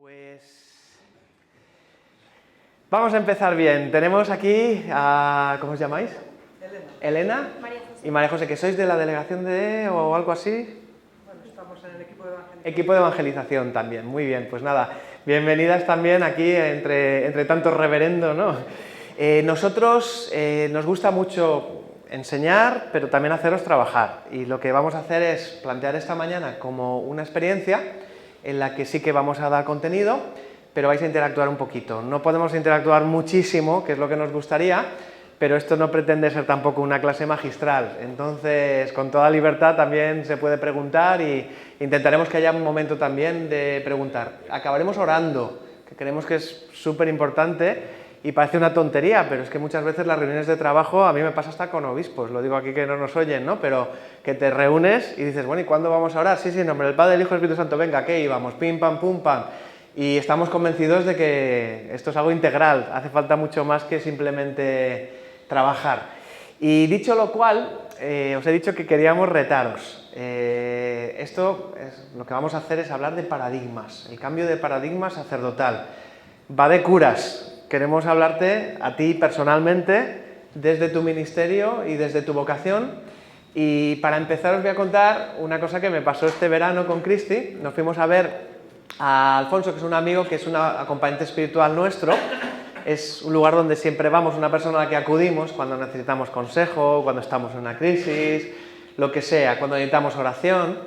Pues vamos a empezar bien. Tenemos aquí a... ¿Cómo os llamáis? Elena. María José. Y María José, que sois de la delegación de... o algo así. Bueno, estamos en el equipo de evangelización. Equipo de evangelización también, muy bien. Pues nada, bienvenidas también aquí entre tantos reverendos, ¿no? Nosotros nos gusta mucho enseñar, pero también haceros trabajar. Y lo que vamos a hacer es plantear esta mañana como una experiencia en la que sí que vamos a dar contenido, pero vais a interactuar un poquito. No podemos interactuar muchísimo, que es lo que nos gustaría, pero esto no pretende ser tampoco una clase magistral. Entonces, con toda libertad también se puede preguntar y intentaremos que haya un momento también de preguntar. Acabaremos orando, que creemos que es súper importante y parece una tontería, pero es que muchas veces las reuniones de trabajo, a mí me pasa hasta con obispos, lo digo aquí que no nos oyen, ¿no? Pero que te reúnes y dices, bueno, ¿y cuándo vamos a orar? Sí, en nombre del Padre, del Hijo y del Espíritu Santo, venga, ¿qué íbamos? Pim, pam, pum, pam. Y estamos convencidos de que esto es algo integral, hace falta mucho más que simplemente trabajar. Y dicho lo cual, os he dicho que queríamos retaros. Esto lo que vamos a hacer es hablar de paradigmas, el cambio de paradigma sacerdotal. Va de curas. Queremos hablarte a ti personalmente, desde tu ministerio y desde tu vocación. Y para empezar os voy a contar una cosa que me pasó este verano con Cristi. Nos fuimos a ver a Alfonso, que es un amigo, que es un acompañante espiritual nuestro. Es un lugar donde siempre vamos, una persona a la que acudimos cuando necesitamos consejo, cuando estamos en una crisis, lo que sea, cuando necesitamos oración.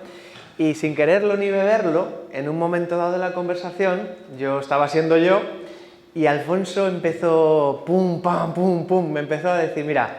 Y sin quererlo ni beberlo, en un momento dado de la conversación, yo estaba siendo yo, y Alfonso empezó, pum, pam, pum, pum, me empezó a decir, mira,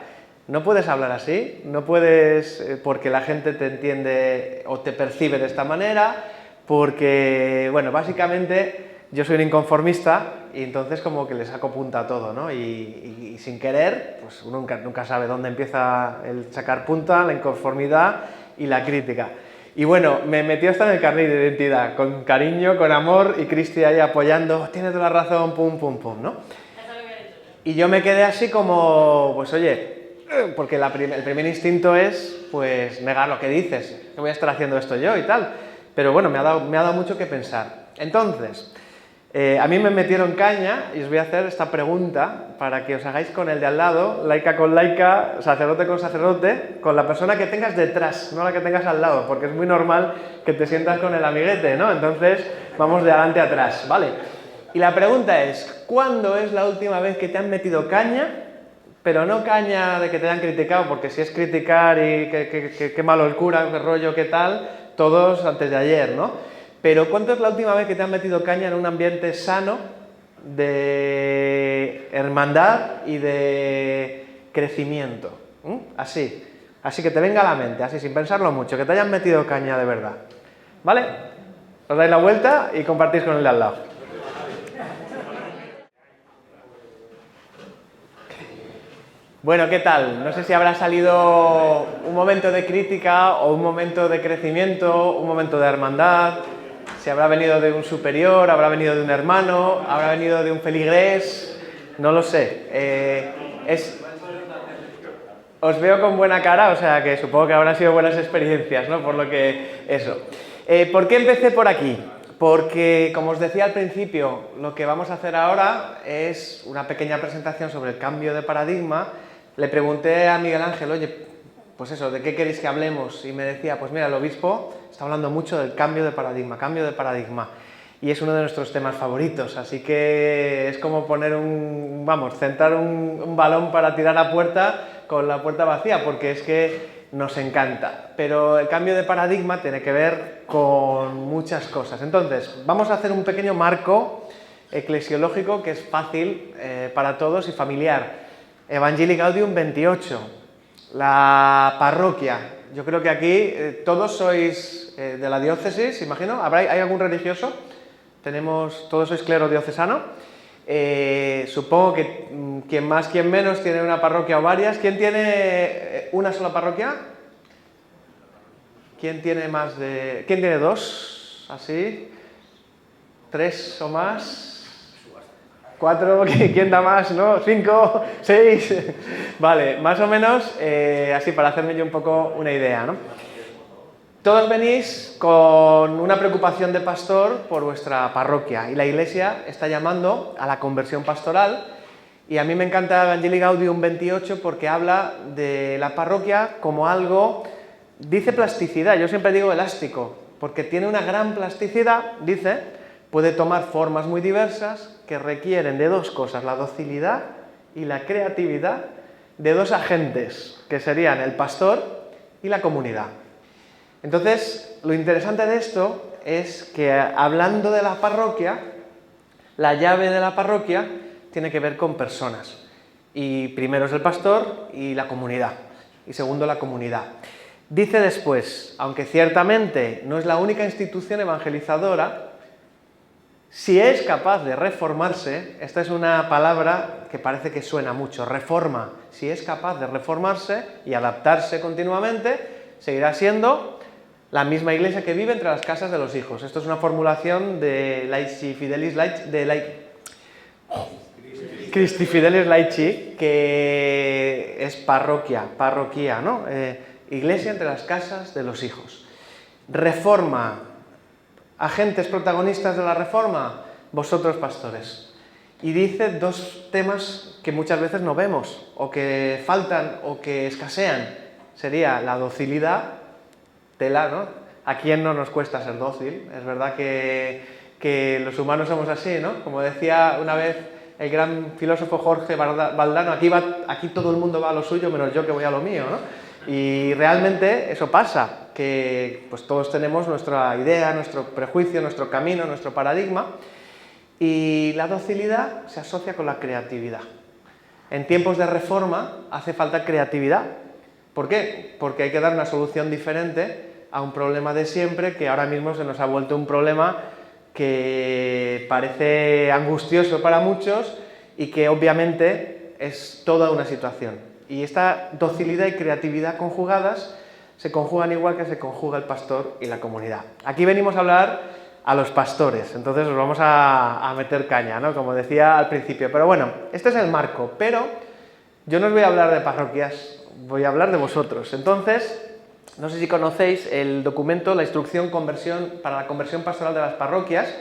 no puedes hablar así, no puedes, porque la gente te entiende o te percibe de esta manera, porque, bueno, básicamente yo soy un inconformista y entonces como que le saco punta a todo, ¿no? Y sin querer, pues uno nunca sabe dónde empieza el sacar punta, la inconformidad y la crítica. Y bueno, me metió hasta en el carnet de identidad, con cariño, con amor, y Cristi ahí apoyando, tienes toda la razón, pum, pum, pum, ¿no? Y yo me quedé así como, pues oye, porque el primer instinto es, pues, negar lo que dices, que voy a estar haciendo esto yo y tal. Pero bueno, me ha dado mucho que pensar. Entonces, a mí me metieron caña y os voy a hacer esta pregunta para que os hagáis con el de al lado, laica con laica, sacerdote con sacerdote, con la persona que tengas detrás, no la que tengas al lado, porque es muy normal que te sientas con el amiguete, ¿no? Entonces, vamos de adelante a atrás, ¿vale? Y la pregunta es, ¿cuándo es la última vez que te han metido caña? Pero no caña de que te hayan criticado, porque si es criticar y qué malo el cura, qué rollo, qué tal, todos antes de ayer, ¿no? Pero ¿cuándo es la última vez que te han metido caña en un ambiente sano de hermandad y de crecimiento? Así que te venga a la mente, así sin pensarlo mucho, que te hayan metido caña de verdad. ¿Vale? Os dais la vuelta y compartís con el de al lado. Bueno, ¿qué tal? No sé si habrá salido un momento de crítica o un momento de crecimiento, un momento de hermandad. Si habrá venido de un superior, habrá venido de un hermano, habrá venido de un feligrés, no lo sé. Os veo con buena cara, o sea que supongo que habrán sido buenas experiencias, ¿no? Por lo que eso. ¿Por qué empecé por aquí? Porque, como os decía al principio, lo que vamos a hacer ahora es una pequeña presentación sobre el cambio de paradigma. Le pregunté a Miguel Ángel, oye, pues eso, ¿de qué queréis que hablemos? Y me decía, pues mira, el obispo está hablando mucho del cambio de paradigma. Y es uno de nuestros temas favoritos, así que es como poner centrar un balón para tirar a puerta con la puerta vacía, porque es que nos encanta. Pero el cambio de paradigma tiene que ver con muchas cosas. Entonces, vamos a hacer un pequeño marco eclesiológico que es fácil para todos y familiar. Evangelii Gaudium 28. La parroquia, yo creo que aquí todos sois de la diócesis, imagino. ¿Hay algún religioso? Todos sois clero diocesano. Supongo que quien más, quien menos tiene una parroquia o varias. ¿Quién tiene una sola parroquia? ¿Quién tiene más de...? ¿Quién tiene dos? ¿Así? ¿Tres o más? 4, ¿quién da más? ¿No? 5, 6, vale, más o menos así para hacerme yo un poco una idea, ¿no? Todos venís con una preocupación de pastor por vuestra parroquia y la Iglesia está llamando a la conversión pastoral y a mí me encanta Evangelii Gaudium 28 porque habla de la parroquia como algo, dice plasticidad, yo siempre digo elástico, porque tiene una gran plasticidad, dice, puede tomar formas muy diversas que requieren de dos cosas, la docilidad y la creatividad de dos agentes, que serían el pastor y la comunidad. Entonces, lo interesante de esto es que hablando de la parroquia, la llave de la parroquia tiene que ver con personas. Y primero es el pastor y la comunidad. Y segundo, la comunidad. Dice después, aunque ciertamente no es la única institución evangelizadora, si es capaz de reformarse, esta es una palabra que parece que suena mucho, reforma, si es capaz de reformarse y adaptarse continuamente, seguirá siendo la misma Iglesia que vive entre las casas de los hijos. Esto es una formulación de Laici Fidelis Laici, Christi Fidelis Laici, que es parroquia, ¿no? Iglesia entre las casas de los hijos. Reforma, agentes protagonistas de la reforma, vosotros pastores. Y dice dos temas que muchas veces no vemos, o que faltan, o que escasean. Sería la docilidad, tela, ¿no? ¿A quién no nos cuesta ser dócil? Es verdad que los humanos somos así, ¿no? Como decía una vez el gran filósofo Jorge Valdano, aquí todo el mundo va a lo suyo menos yo que voy a lo mío, ¿no? Y realmente eso pasa, que pues todos tenemos nuestra idea, nuestro prejuicio, nuestro camino, nuestro paradigma, y la docilidad se asocia con la creatividad. En tiempos de reforma hace falta creatividad. ¿Por qué? Porque hay que dar una solución diferente a un problema de siempre que ahora mismo se nos ha vuelto un problema que parece angustioso para muchos y que obviamente es toda una situación. Y esta docilidad y creatividad conjugadas se conjugan igual que se conjuga el pastor y la comunidad. Aquí venimos a hablar a los pastores, entonces os vamos a meter caña, ¿no? Como decía al principio. Pero bueno, este es el marco, pero yo no os voy a hablar de parroquias, voy a hablar de vosotros. Entonces, no sé si conocéis el documento, la instrucción para la conversión pastoral de las parroquias,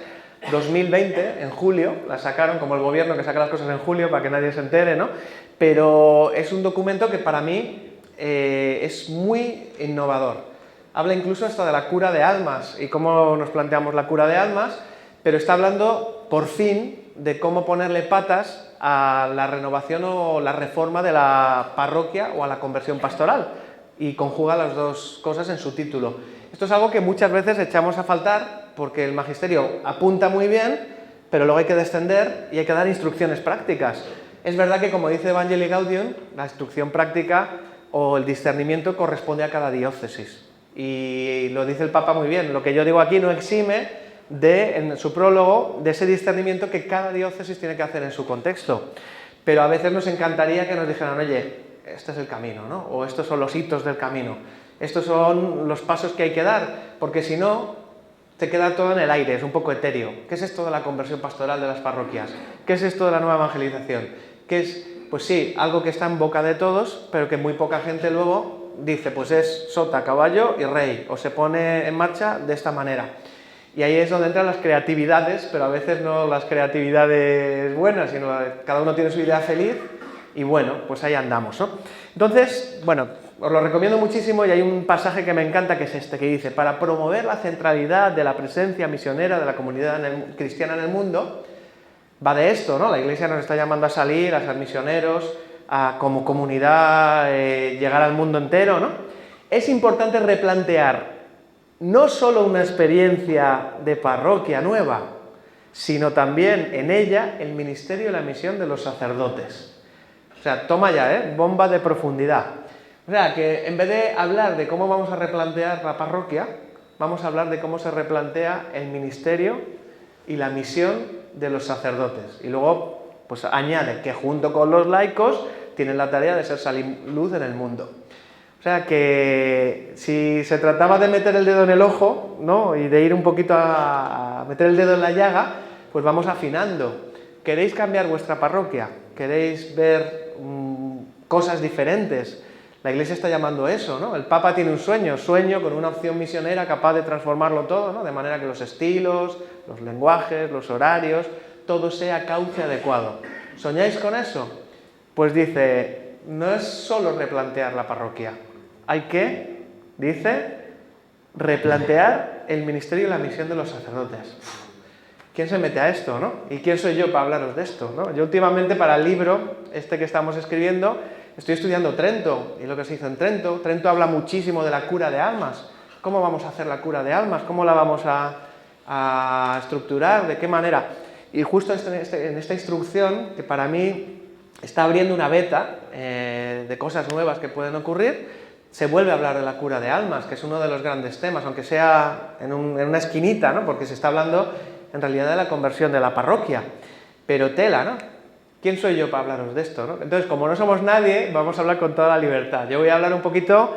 2020, en julio, la sacaron como el gobierno que saca las cosas en julio para que nadie se entere, ¿no? Pero es un documento que para mí es muy innovador. Habla incluso hasta de la cura de almas y cómo nos planteamos la cura de almas, pero está hablando, por fin, de cómo ponerle patas a la renovación o la reforma de la parroquia o a la conversión pastoral y conjuga las dos cosas en su título. Esto es algo que muchas veces echamos a faltar porque el magisterio apunta muy bien, pero luego hay que descender y hay que dar instrucciones prácticas. Es verdad que, como dice Evangelii Gaudium, la instrucción práctica o el discernimiento corresponde a cada diócesis. Y lo dice el Papa muy bien, lo que yo digo aquí no exime en su prólogo, de ese discernimiento que cada diócesis tiene que hacer en su contexto. Pero a veces nos encantaría que nos dijeran, oye, este es el camino, ¿no? O estos son los hitos del camino, estos son los pasos que hay que dar, porque si no, te queda todo en el aire, es un poco etéreo. ¿Qué es esto de la conversión pastoral de las parroquias? ¿Qué es esto de la nueva evangelización? ¿Qué es? Pues sí, algo que está en boca de todos, pero que muy poca gente luego dice, pues es sota, caballo y rey, o se pone en marcha de esta manera. Y ahí es donde entran las creatividades, pero a veces no las creatividades buenas, sino cada uno tiene su idea feliz y bueno, pues ahí andamos, ¿no? Entonces, bueno, os lo recomiendo muchísimo y hay un pasaje que me encanta que es este, que dice, para promover la centralidad de la presencia misionera de la comunidad cristiana en el mundo, va de esto, ¿no? La Iglesia nos está llamando a salir, a ser misioneros, a como comunidad llegar al mundo entero, ¿no? Es importante replantear no solo una experiencia de parroquia nueva, sino también en ella el ministerio y la misión de los sacerdotes. O sea, toma ya, bomba de profundidad. O sea, que en vez de hablar de cómo vamos a replantear la parroquia, vamos a hablar de cómo se replantea el ministerio y la misión de los sacerdotes. Y luego, pues añade que junto con los laicos tienen la tarea de ser sal y luz en el mundo. O sea que si se trataba de meter el dedo en el ojo, ¿no? Y de ir un poquito a meter el dedo en la llaga, pues vamos afinando. ¿Queréis cambiar vuestra parroquia? ¿Queréis ver cosas diferentes? La Iglesia está llamando eso, ¿no? El Papa tiene un sueño con una opción misionera capaz de transformarlo todo, ¿no? De manera que los estilos, los lenguajes, los horarios, todo sea cauce adecuado. ¿Soñáis con eso? Pues dice, no es solo replantear la parroquia, hay que, dice, replantear el ministerio y la misión de los sacerdotes. ¿Quién se mete a esto, no? ¿Y quién soy yo para hablaros de esto, no? Yo últimamente para el libro, que estamos escribiendo, estoy estudiando Trento, y lo que se hizo en Trento. Trento habla muchísimo de la cura de almas. ¿Cómo vamos a hacer la cura de almas? ¿Cómo la vamos a estructurar? ¿De qué manera? Y justo en esta instrucción, que para mí está abriendo una beta de cosas nuevas que pueden ocurrir, se vuelve a hablar de la cura de almas, que es uno de los grandes temas, aunque sea en una esquinita, ¿no? Porque se está hablando en realidad de la conversión de la parroquia. Pero tela, ¿no? ¿Quién soy yo para hablaros de esto, ¿no? Entonces, como no somos nadie, vamos a hablar con toda la libertad. Yo voy a hablar un poquito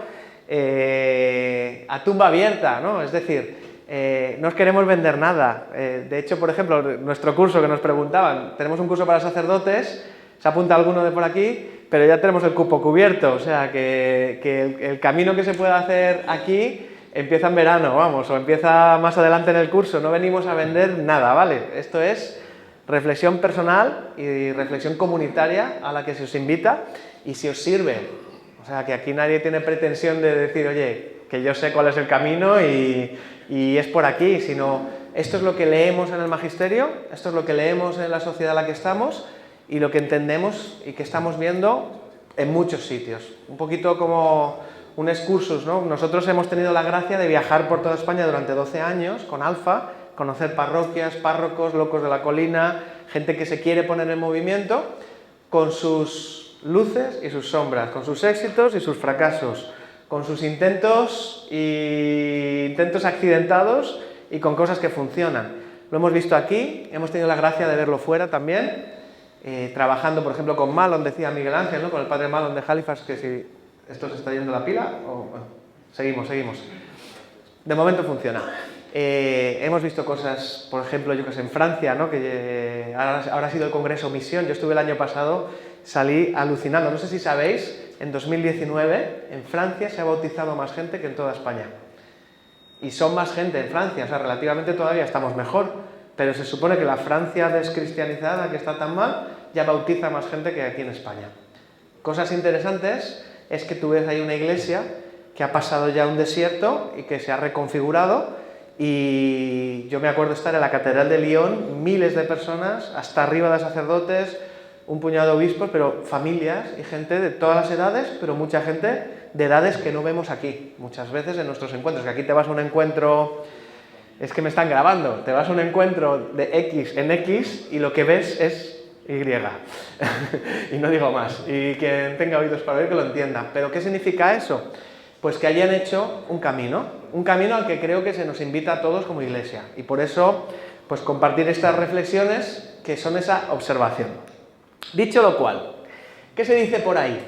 a tumba abierta, ¿no? Es decir, no os queremos vender nada. De hecho, por ejemplo, nuestro curso que nos preguntaban, tenemos un curso para sacerdotes, se apunta alguno de por aquí, pero ya tenemos el cupo cubierto, o sea que el camino que se puede hacer aquí empieza en verano, vamos, o empieza más adelante en el curso. No venimos a vender nada, ¿vale? Esto es reflexión personal y reflexión comunitaria a la que se os invita, y si os sirve. O sea, que aquí nadie tiene pretensión de decir, oye, que yo sé cuál es el camino y es por aquí, sino esto es lo que leemos en el magisterio, esto es lo que leemos en la sociedad en la que estamos y lo que entendemos y que estamos viendo en muchos sitios. Un poquito como un excursus, ¿no? Nosotros hemos tenido la gracia de viajar por toda España durante 12 años con Alfa, conocer parroquias, párrocos, locos de la colina, gente que se quiere poner en movimiento, con sus luces y sus sombras, con sus éxitos y sus fracasos, con sus intentos accidentados y con cosas que funcionan. Lo hemos visto aquí, hemos tenido la gracia de verlo fuera también, trabajando, por ejemplo, con Malon, decía Miguel Ángel, ¿no? Con el padre Malon de Halifax, que si esto se está yendo la pila, bueno, seguimos. De momento funciona. Hemos visto cosas, por ejemplo, yo que sé, en Francia, ¿no? Que ahora ha sido el Congreso Misión. Yo estuve el año pasado, salí alucinando. No sé si sabéis, en 2019 en Francia se ha bautizado más gente que en toda España. Y son más gente en Francia, o sea, relativamente todavía estamos mejor, pero se supone que la Francia descristianizada, que está tan mal, ya bautiza más gente que aquí en España. Cosas interesantes es que tú ves ahí una iglesia que ha pasado ya un desierto y que se ha reconfigurado, y yo me acuerdo estar en la Catedral de Lyon, miles de personas, hasta arriba de sacerdotes, un puñado de obispos, pero familias y gente de todas las edades, pero mucha gente de edades que no vemos aquí, muchas veces en nuestros encuentros, que aquí te vas a un encuentro, es que me están grabando, te vas a un encuentro de X en X y lo que ves es Y. Y no digo más, y quien tenga oídos para oír que lo entienda. ¿Pero qué significa eso? Pues que hayan hecho un camino al que creo que se nos invita a todos como iglesia, y por eso, pues compartir estas reflexiones que son esa observación. Dicho lo cual, ¿qué se dice por ahí?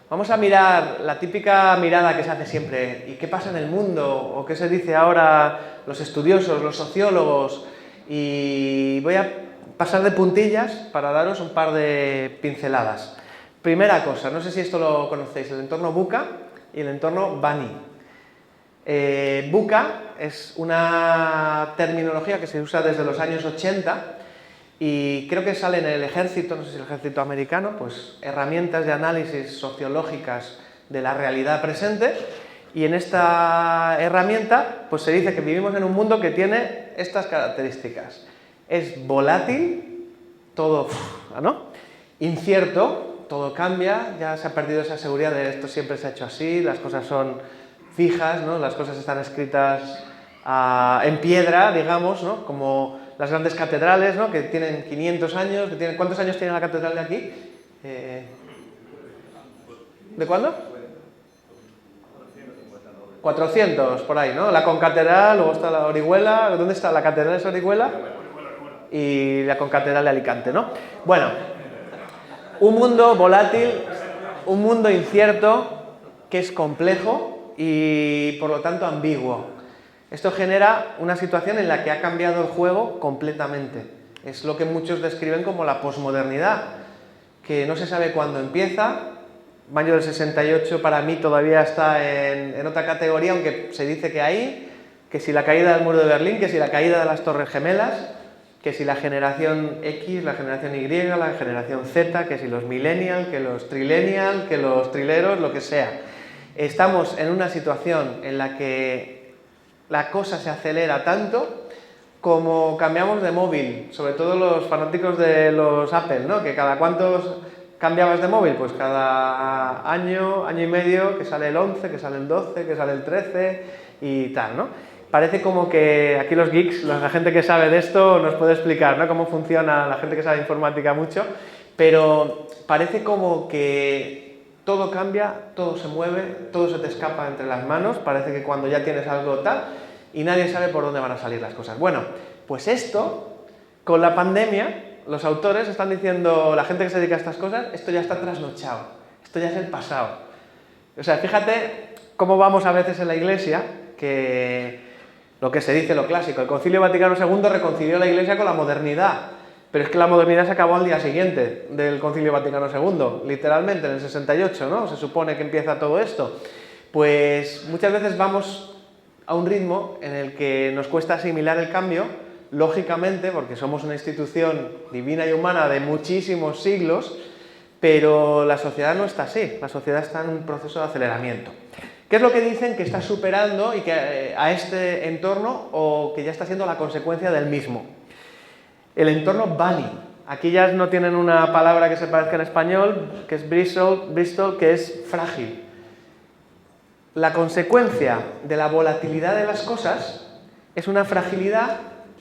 Vamos a mirar la típica mirada que se hace siempre, ¿y qué pasa en el mundo? ¿O qué se dice ahora los estudiosos, los sociólogos? Y voy a pasar de puntillas para daros un par de pinceladas. Primera cosa, no sé si esto lo conocéis, el entorno VUCA y el entorno BANI. VUCA es una terminología que se usa desde los años 80 y creo que sale en el ejército, no sé si el ejército americano, pues herramientas de análisis sociológicas de la realidad presente, y en esta herramienta pues se dice que vivimos en un mundo que tiene estas características. Es volátil, todo, ¿no? Incierto, todo cambia, ya se ha perdido esa seguridad de esto siempre se ha hecho así, las cosas son fijas, ¿no? Las cosas están escritas en piedra, digamos, ¿no? Como las grandes catedrales, ¿no? Que tienen 500 años, que tienen, ¿cuántos años tiene la catedral de aquí? ¿De cuándo? 400, por ahí, ¿no? La concatedral, luego está la Orihuela, ¿dónde está? La catedral es Orihuela y la concatedral de Alicante, ¿no? Bueno, un mundo volátil, un mundo incierto, que es complejo y por lo tanto ambiguo. Esto genera una situación en la que ha cambiado el juego completamente. Es lo que muchos describen como la posmodernidad, que no se sabe cuándo empieza, Mayo del 68 para mí todavía está en otra categoría, aunque se dice que ahí, que si la caída del muro de Berlín, que si la caída de las Torres Gemelas, que si la generación X, la generación Y, la generación Z, que si los millennials, que los trillennials, que los trileros, lo que sea. Estamos en una situación en la que la cosa se acelera tanto como cambiamos de móvil, sobre todo los fanáticos de los Apple, ¿no? Que cada cuántos cambiabas de móvil, pues cada año, año y medio, que sale el 11, que sale el 12, que sale el 13 y tal, ¿no? Parece como que aquí los geeks, la gente que sabe de esto nos puede explicar, ¿no? Cómo funciona, la gente que sabe de informática mucho, pero parece como que todo cambia, todo se mueve, todo se te escapa entre las manos, parece que cuando ya tienes algo tal y nadie sabe por dónde van a salir las cosas. Bueno, pues esto, con la pandemia, los autores están diciendo, la gente que se dedica a estas cosas, esto ya está trasnochado, esto ya es el pasado. O sea, fíjate cómo vamos a veces en la Iglesia, que lo que se dice, lo clásico, el Concilio Vaticano II reconcilió la Iglesia con la modernidad, pero es que la modernidad se acabó al día siguiente del Concilio Vaticano II, literalmente, en el 68, ¿no? Se supone que empieza todo esto. Pues muchas veces vamos a un ritmo en el que nos cuesta asimilar el cambio, lógicamente, porque somos una institución divina y humana de muchísimos siglos, pero la sociedad no está así, la sociedad está en un proceso de aceleramiento. ¿Qué es lo que dicen que está superando y que a este entorno o que ya está siendo la consecuencia del mismo? El entorno Bunny. Aquí ya no tienen una palabra que se parezca en español, que es Bristol, que es frágil. La consecuencia de la volatilidad de las cosas es una fragilidad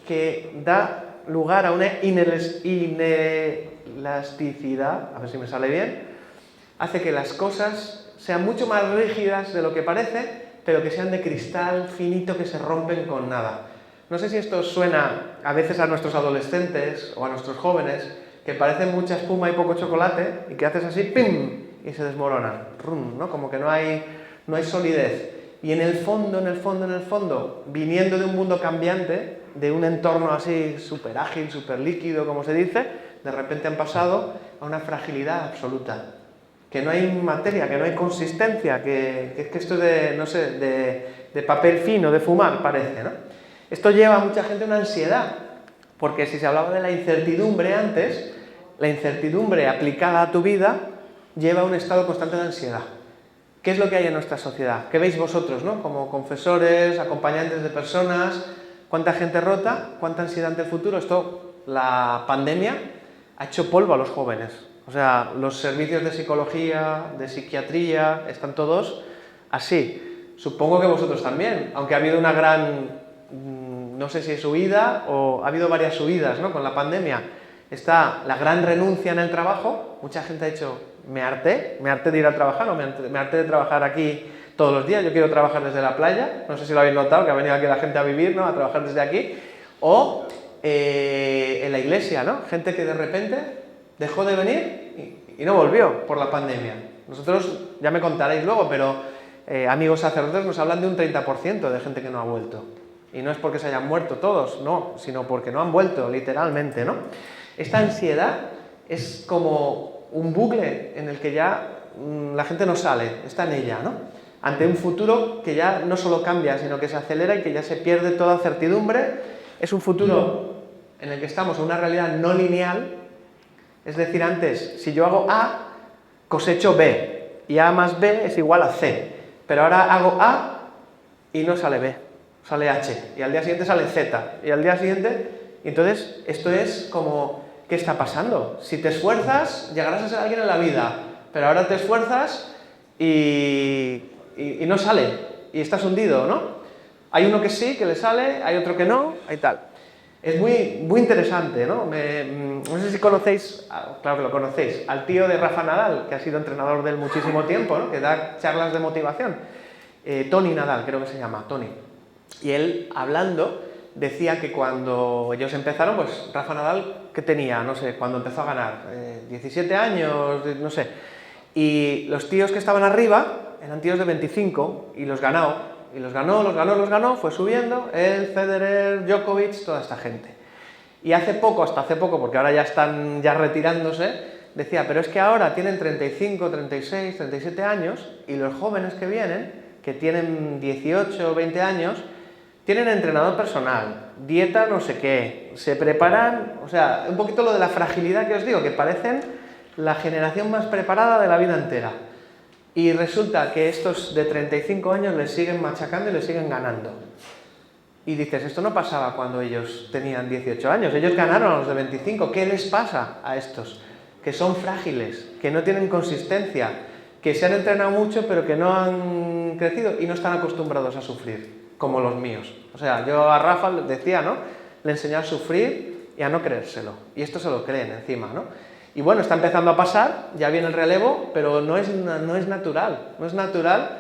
que da lugar a una inelasticidad, a ver si me sale bien, hace que las cosas sean mucho más rígidas de lo que parece, pero que sean de cristal finito que se rompen con nada. No sé si esto suena a veces a nuestros adolescentes o a nuestros jóvenes, que parecen mucha espuma y poco chocolate, y que haces así, ¡pim!, y se desmoronan, ¡rum!, ¿no? Como que no hay solidez. Y en el fondo, viniendo de un mundo cambiante, de un entorno así súper ágil, súper líquido, como se dice, de repente han pasado a una fragilidad absoluta. Que no hay materia, que no hay consistencia, que esto de, no sé, de papel fino, de fumar, parece, ¿no? Esto lleva a mucha gente a una ansiedad, porque si se hablaba de la incertidumbre antes, la incertidumbre aplicada a tu vida lleva a un estado constante de ansiedad. ¿Qué es lo que hay en nuestra sociedad? ¿Qué veis vosotros, ¿no? Como confesores, acompañantes de personas, cuánta gente rota, cuánta ansiedad ante el futuro? Esto, la pandemia ha hecho polvo a los jóvenes. O sea, los servicios de psicología, de psiquiatría, están todos así. Supongo que vosotros también, aunque ha habido una gran, no sé si es huida o ha habido varias subidas, ¿no? Con la pandemia. Está la gran renuncia en el trabajo, mucha gente ha dicho, me harté de ir a trabajar, o me harté de trabajar aquí todos los días, yo quiero trabajar desde la playa, no sé si lo habéis notado, que ha venido aquí la gente a vivir, ¿no? A trabajar desde aquí, o en la iglesia, ¿no? Gente que de repente dejó de venir y no volvió por la pandemia. Nosotros, ya me contaréis luego, pero amigos sacerdotes nos hablan de un 30% de gente que no ha vuelto. Y no es porque se hayan muerto todos, no, sino porque no han vuelto, literalmente, ¿no? Esta ansiedad es como un bucle en el que ya la gente no sale, está en ella, ¿no? Ante un futuro que ya no solo cambia, sino que se acelera y que ya se pierde toda certidumbre. Es un futuro en el que estamos en una realidad no lineal, es decir, antes, si yo hago A, cosecho B, y A más B es igual a C, pero ahora hago A y no sale B, sale H, y al día siguiente sale Z, y al día siguiente, y entonces esto es como, ¿qué está pasando? Si te esfuerzas, llegarás a ser alguien en la vida, pero ahora te esfuerzas y no sale, y estás hundido, ¿no? Hay uno que sí, que le sale, hay otro que no, hay tal. Es muy interesante, ¿no? No sé si conocéis, claro que lo conocéis, al tío de Rafa Nadal, que ha sido entrenador de él muchísimo tiempo, ¿no? Que da charlas de motivación. Tony Nadal, creo que se llama, Tony. Y él, hablando, decía que cuando ellos empezaron, pues Rafa Nadal, ¿qué tenía? No sé, cuando empezó a ganar, 17 años, no sé. Y los tíos que estaban arriba eran tíos de 25 y los ganó. Y los ganó, fue subiendo, él, Federer, Djokovic, toda esta gente. Y hasta hace poco, porque ahora ya están retirándose, decía, pero es que ahora tienen 35, 36, 37 años y los jóvenes que vienen, que tienen 18 o 20 años, tienen entrenador personal, dieta no sé qué, se preparan, o sea, un poquito lo de la fragilidad que os digo, que parecen la generación más preparada de la vida entera. Y resulta que estos de 35 años les siguen machacando y les siguen ganando. Y dices, esto no pasaba cuando ellos tenían 18 años, ellos ganaron a los de 25, ¿qué les pasa a estos? Que son frágiles, que no tienen consistencia, que se han entrenado mucho pero que no han crecido y no están acostumbrados a sufrir, como los míos. O sea, yo a Rafa le decía, ¿no? Le enseñé a sufrir y a no creérselo. Y esto se lo creen encima, ¿no? Y bueno, está empezando a pasar, ya viene el relevo, pero no es natural. No es natural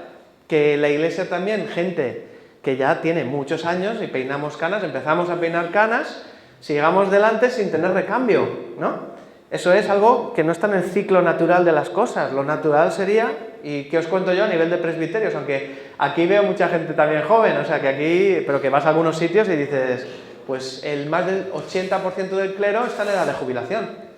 que la iglesia también, gente que ya tiene muchos años y peinamos canas, empezamos a peinar canas, sigamos delante sin tener recambio, ¿no? Eso es algo que no está en el ciclo natural de las cosas. Lo natural sería, y ¿qué os cuento yo a nivel de presbiterios? Aunque aquí veo mucha gente también joven, o sea que aquí, pero que vas a algunos sitios y dices, pues el más del 80% del clero está en edad de jubilación.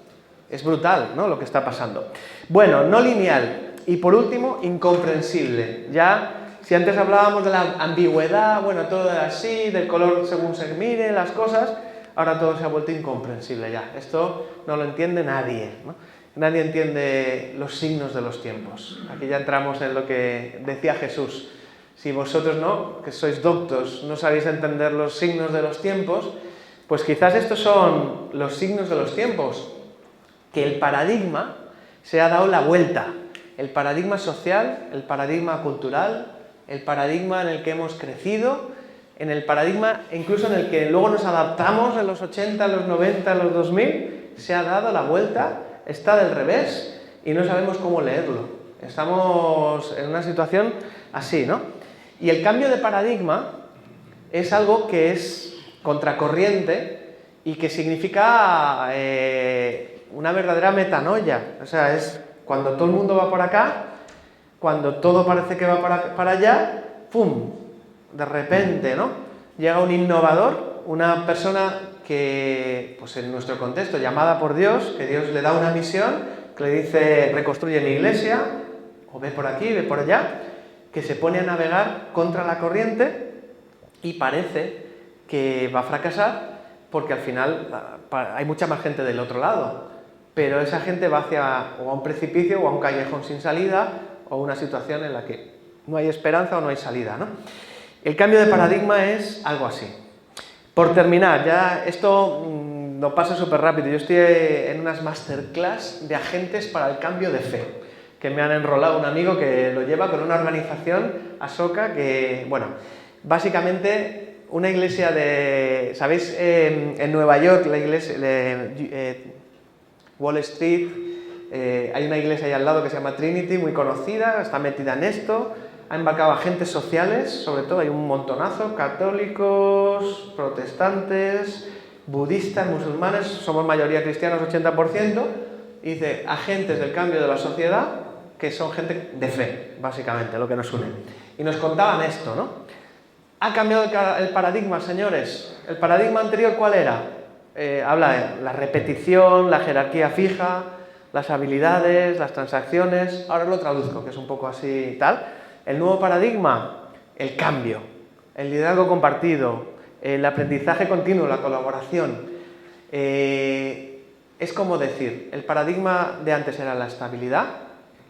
Es brutal, ¿no?, lo que está pasando. Bueno, no lineal. Y por último, incomprensible. Ya, si antes hablábamos de la ambigüedad, bueno, todo era así, del color según se mire, las cosas, ahora todo se ha vuelto incomprensible ya. Esto no lo entiende nadie, ¿no? Nadie entiende los signos de los tiempos. Aquí ya entramos en lo que decía Jesús. Si vosotros, ¿no?, que sois doctos, no sabéis entender los signos de los tiempos, pues quizás estos son los signos de los tiempos. Que el paradigma se ha dado la vuelta. El paradigma social, el paradigma cultural, el paradigma en el que hemos crecido, en el paradigma incluso en el que luego nos adaptamos en los 80, los 90, los 2000, se ha dado la vuelta, está del revés y no sabemos cómo leerlo. Estamos en una situación así, ¿no? Y el cambio de paradigma es algo que es contracorriente y que significa una verdadera metanoia. O sea, es cuando todo el mundo va por acá, cuando todo parece que va para allá, ¡pum!, de repente, ¿no?, llega un innovador, una persona que, pues en nuestro contexto, llamada por Dios, que Dios le da una misión, que le dice, reconstruye mi iglesia, o ve por aquí, ve por allá, que se pone a navegar contra la corriente y parece que va a fracasar porque al final hay mucha más gente del otro lado, pero esa gente va hacia o a un precipicio o a un callejón sin salida o una situación en la que no hay esperanza o no hay salida, ¿no? El cambio de paradigma es algo así. Por terminar, ya esto lo pasa súper rápido. Yo estoy en unas masterclass de agentes para el cambio de fe, que me han enrolado un amigo que lo lleva con una organización, Asoka, que, bueno, básicamente una iglesia de, ¿sabéis? En Nueva York, la iglesia de Wall Street, hay una iglesia ahí al lado que se llama Trinity, muy conocida, está metida en esto. Ha embarcado agentes sociales, sobre todo hay un montonazo, católicos, protestantes, budistas, musulmanes, somos mayoría cristianos, 80%, y dice agentes del cambio de la sociedad, que son gente de fe, básicamente, lo que nos une. Y nos contaban esto, ¿no? Ha cambiado el paradigma, señores. ¿El paradigma anterior cuál era? Habla de la repetición, la jerarquía fija, las habilidades, las transacciones. Ahora lo traduzco, que es un poco así y tal. El nuevo paradigma, el cambio, el liderazgo compartido, el aprendizaje continuo, la colaboración. Es como decir, el paradigma de antes era la estabilidad,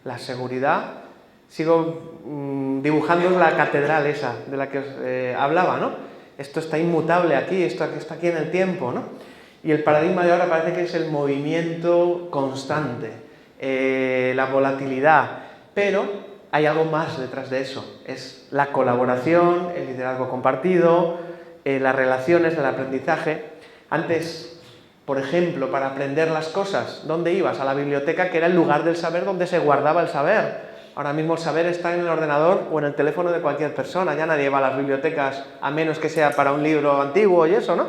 la seguridad. Sigo dibujando la catedral esa de la que os hablaba, ¿no? Esto está inmutable aquí, esto está aquí en el tiempo, ¿no? Y el paradigma de ahora parece que es el movimiento constante, la volatilidad, pero hay algo más detrás de eso, es la colaboración, el liderazgo compartido, las relaciones, el aprendizaje. Antes, por ejemplo, para aprender las cosas, ¿dónde ibas? A la biblioteca, que era el lugar del saber donde se guardaba el saber. Ahora mismo el saber está en el ordenador o en el teléfono de cualquier persona, ya nadie va a las bibliotecas a menos que sea para un libro antiguo y eso, ¿no?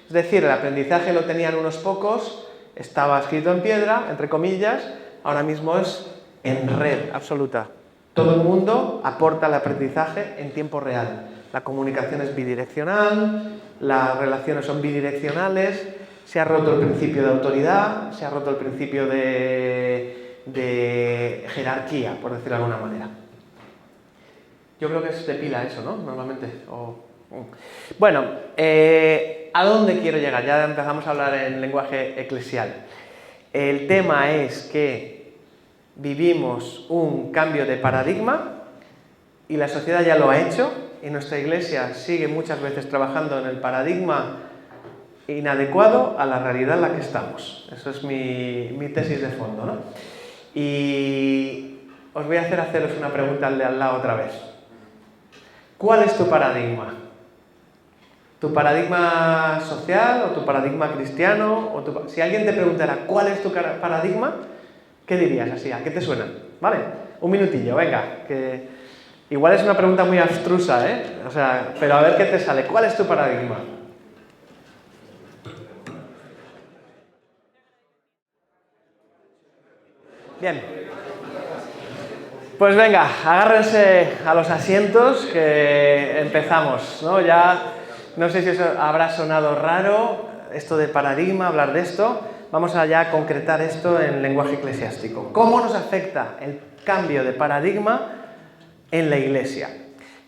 Es decir, el aprendizaje lo tenían unos pocos, estaba escrito en piedra, entre comillas, ahora mismo es en red absoluta. Todo el mundo aporta el aprendizaje en tiempo real. La comunicación es bidireccional, las relaciones son bidireccionales, Se ha roto el principio de autoridad, se ha roto el principio de jerarquía, por decirlo de alguna manera. Yo creo que es de pila eso, ¿no? Normalmente. Bueno, ¿a dónde quiero llegar? Ya empezamos a hablar en lenguaje eclesial. El tema es que vivimos un cambio de paradigma y la sociedad ya lo ha hecho y nuestra iglesia sigue muchas veces trabajando en el paradigma inadecuado a la realidad en la que estamos. Eso es mi tesis de fondo, ¿no? Y os voy a haceros una pregunta al de al lado otra vez. ¿Cuál es tu paradigma? ¿Tu paradigma social o tu paradigma cristiano? Si alguien te preguntara ¿cuál es tu paradigma? ¿Qué dirías así? ¿A qué te suena? ¿Vale? Un minutillo, venga. Que igual es una pregunta muy abstrusa, ¿eh? O sea, pero a ver qué te sale. ¿Cuál es tu paradigma? Bien. Pues venga, agárrense a los asientos que empezamos, ¿no? Ya no sé si eso habrá sonado raro, esto de paradigma, hablar de esto. Vamos a ya concretar esto en lenguaje eclesiástico. ¿Cómo nos afecta el cambio de paradigma en la iglesia?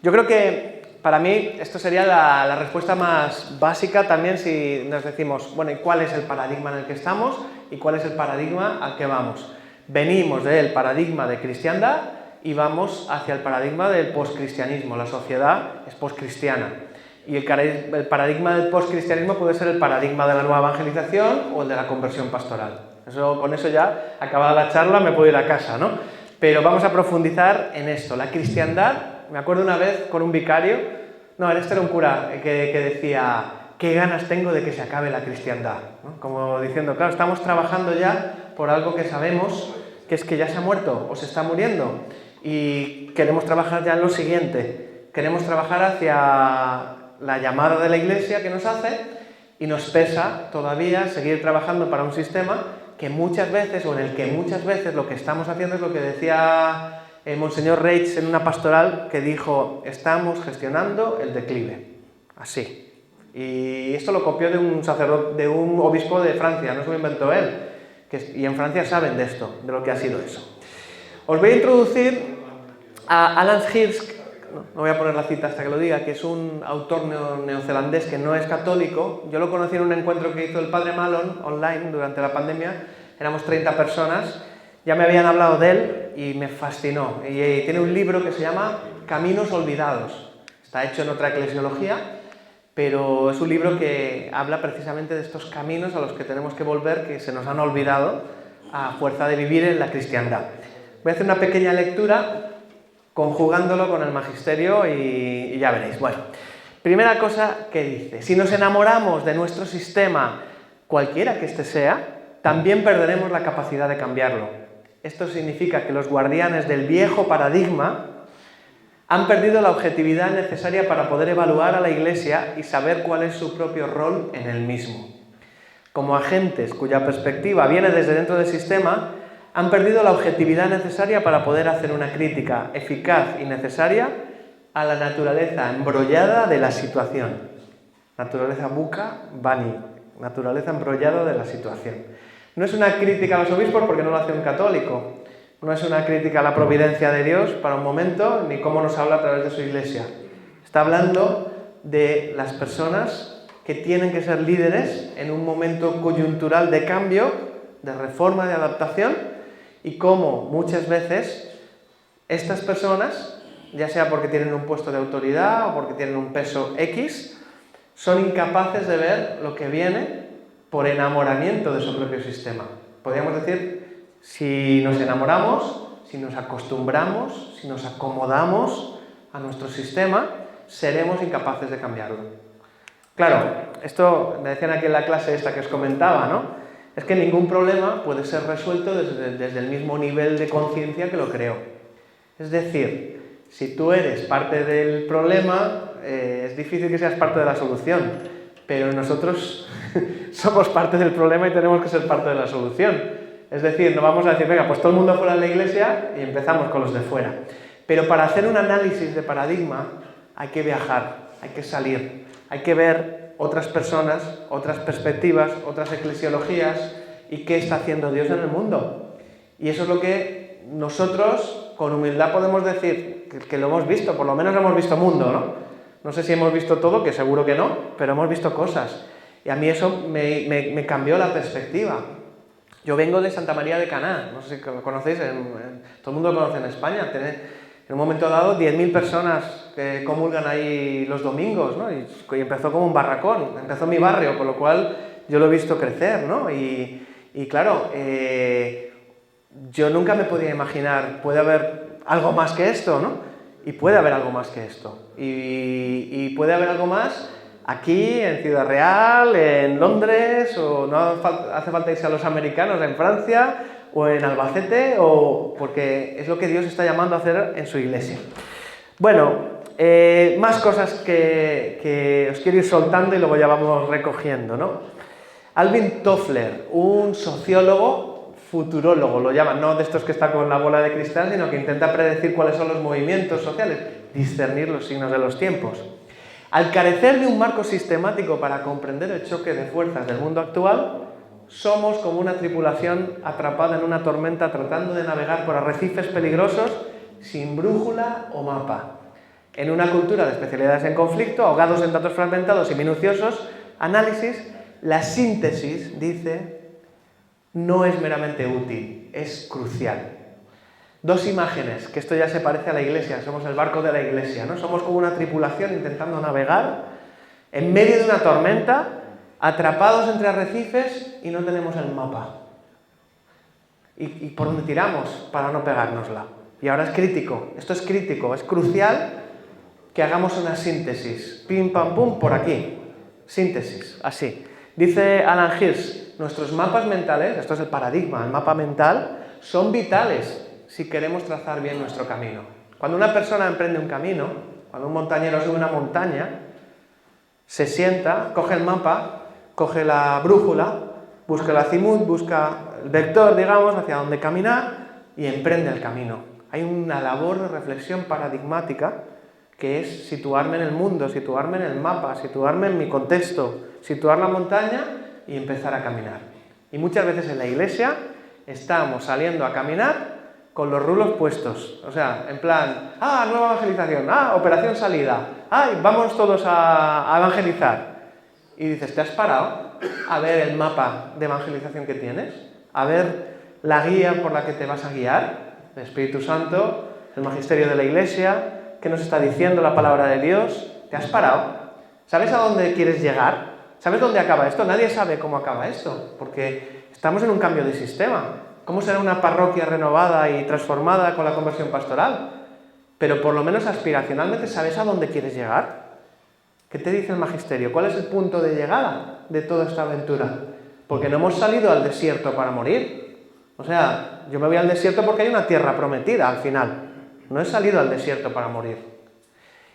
Yo creo que para mí esto sería la respuesta más básica también si nos decimos, bueno, ¿y cuál es el paradigma en el que estamos y cuál es el paradigma al que vamos? Venimos del paradigma de cristiandad y vamos hacia el paradigma del poscristianismo. La sociedad es poscristiana. Y el paradigma del poscristianismo puede ser el paradigma de la nueva evangelización o el de la conversión pastoral. Con eso ya, acabada la charla, me puedo ir a casa, ¿no? Pero vamos a profundizar en esto. La cristiandad, me acuerdo una vez con un vicario, este era un cura que decía, qué ganas tengo de que se acabe la cristiandad, ¿no? Como diciendo, claro, estamos trabajando ya por algo que sabemos que es que ya se ha muerto o se está muriendo y queremos trabajar ya en lo siguiente, queremos trabajar hacia la llamada de la iglesia que nos hace y nos pesa todavía seguir trabajando para un sistema que muchas veces, o en el que muchas veces lo que estamos haciendo es lo que decía Monseñor Reitz en una pastoral que dijo, estamos gestionando el declive, así. Y esto lo copió de un sacerdote, de un obispo de Francia, no se lo inventó él. Y en Francia saben de esto, de lo que ha sido eso. Os voy a introducir a Alan Hirsch, no voy a poner la cita hasta que lo diga, que es un autor neozelandés que no es católico. Yo lo conocí en un encuentro que hizo el padre Malone online durante la pandemia. Éramos 30 personas, ya me habían hablado de él y me fascinó. Y tiene un libro que se llama Caminos Olvidados. Está hecho en otra eclesiología, pero es un libro que habla precisamente de estos caminos a los que tenemos que volver, que se nos han olvidado a fuerza de vivir en la cristiandad. Voy a hacer una pequeña lectura conjugándolo con el magisterio y ya veréis. Bueno, primera cosa que dice, si nos enamoramos de nuestro sistema, cualquiera que éste sea, también perderemos la capacidad de cambiarlo. Esto significa que los guardianes del viejo paradigma han perdido la objetividad necesaria para poder evaluar a la Iglesia y saber cuál es su propio rol en el mismo. Como agentes cuya perspectiva viene desde dentro del sistema, han perdido la objetividad necesaria para poder hacer una crítica eficaz y necesaria a la naturaleza embrollada de la situación. Naturaleza buca, bani, naturaleza embrollada de la situación. No es una crítica a los obispos porque no lo hace un católico. No es una crítica a la providencia de Dios para un momento, ni cómo nos habla a través de su iglesia. Está hablando de las personas que tienen que ser líderes en un momento coyuntural de cambio, de reforma, de adaptación, y cómo muchas veces estas personas, ya sea porque tienen un puesto de autoridad o porque tienen un peso X, son incapaces de ver lo que viene por enamoramiento de su propio sistema. Podríamos decir, si nos enamoramos, si nos acostumbramos, si nos acomodamos a nuestro sistema, seremos incapaces de cambiarlo. Claro, esto me decían aquí en la clase esta que os comentaba, ¿no? Es que ningún problema puede ser resuelto desde el mismo nivel de conciencia que lo creó. Es decir, si tú eres parte del problema, es difícil que seas parte de la solución, pero nosotros somos parte del problema y tenemos que ser parte de la solución. Es decir, no vamos a decir, venga, pues todo el mundo fuera de la iglesia y empezamos con los de fuera. Pero para hacer un análisis de paradigma hay que viajar, hay que salir, hay que ver otras personas, otras perspectivas, otras eclesiologías y qué está haciendo Dios en el mundo. Y eso es lo que nosotros con humildad podemos decir que lo hemos visto, por lo menos hemos visto mundo, ¿no? No sé si hemos visto todo, que seguro que no, pero hemos visto cosas. Y a mí eso me cambió la perspectiva. Yo vengo de Santa María de Caná, no sé si lo conocéis, todo el mundo lo conoce en España. En un momento dado, 10.000 personas que comulgan ahí los domingos, ¿no? Y empezó como un barracón, empezó mi barrio, con lo cual yo lo he visto crecer, ¿no? Y claro, yo nunca me podía imaginar, puede haber algo más que esto, ¿no? Y puede haber algo más que esto. Y puede haber algo más aquí, en Ciudad Real, en Londres, o no hace falta irse a los americanos, en Francia, o en Albacete, porque es lo que Dios está llamando a hacer en su iglesia. Bueno, más cosas que os quiero ir soltando y luego ya vamos recogiendo, ¿no? Alvin Toffler, un sociólogo, futurólogo, lo llaman, no de estos que está con la bola de cristal, sino que intenta predecir cuáles son los movimientos sociales, discernir los signos de los tiempos. Al carecer de un marco sistemático para comprender el choque de fuerzas del mundo actual, somos como una tripulación atrapada en una tormenta tratando de navegar por arrecifes peligrosos sin brújula o mapa. En una cultura de especialidades en conflicto, ahogados en datos fragmentados y minuciosos análisis, la síntesis, dice, no es meramente útil, es crucial. Dos imágenes, que esto ya se parece a la iglesia, somos el barco de la iglesia, ¿no? Somos como una tripulación intentando navegar en medio de una tormenta, atrapados entre arrecifes y no tenemos el mapa. ¿Y por dónde tiramos para no pegárnosla? Y ahora es crítico, esto es crítico, es crucial que hagamos una síntesis. Pim, pam, pum, por aquí. Síntesis, así. Dice Alan Hirsch, nuestros mapas mentales, esto es el paradigma, el mapa mental, son vitales si queremos trazar bien nuestro camino. Cuando una persona emprende un camino, cuando un montañero sube una montaña, se sienta, coge el mapa, coge la brújula, busca el azimut, busca el vector, digamos, hacia dónde caminar y emprende el camino. Hay una labor de reflexión paradigmática que es situarme en el mundo, situarme en el mapa, situarme en mi contexto, situar la montaña y empezar a caminar. Y muchas veces en la iglesia estamos saliendo a caminar con los rulos puestos, o sea, en plan, nueva evangelización, operación salida, vamos todos a evangelizar. Y dices, ¿te has parado a ver el mapa de evangelización que tienes? A ver la guía por la que te vas a guiar, el Espíritu Santo, el magisterio de la iglesia, ¿qué nos está diciendo la palabra de Dios? ¿Te has parado? ¿Sabes a dónde quieres llegar? ¿Sabes dónde acaba esto? Nadie sabe cómo acaba esto, porque estamos en un cambio de sistema. ¿Cómo será una parroquia renovada y transformada con la conversión pastoral? Pero por lo menos aspiracionalmente, ¿sabes a dónde quieres llegar? ¿Qué te dice el magisterio? ¿Cuál es el punto de llegada de toda esta aventura? Porque no hemos salido al desierto para morir. O sea, yo me voy al desierto porque hay una tierra prometida al final. No he salido al desierto para morir.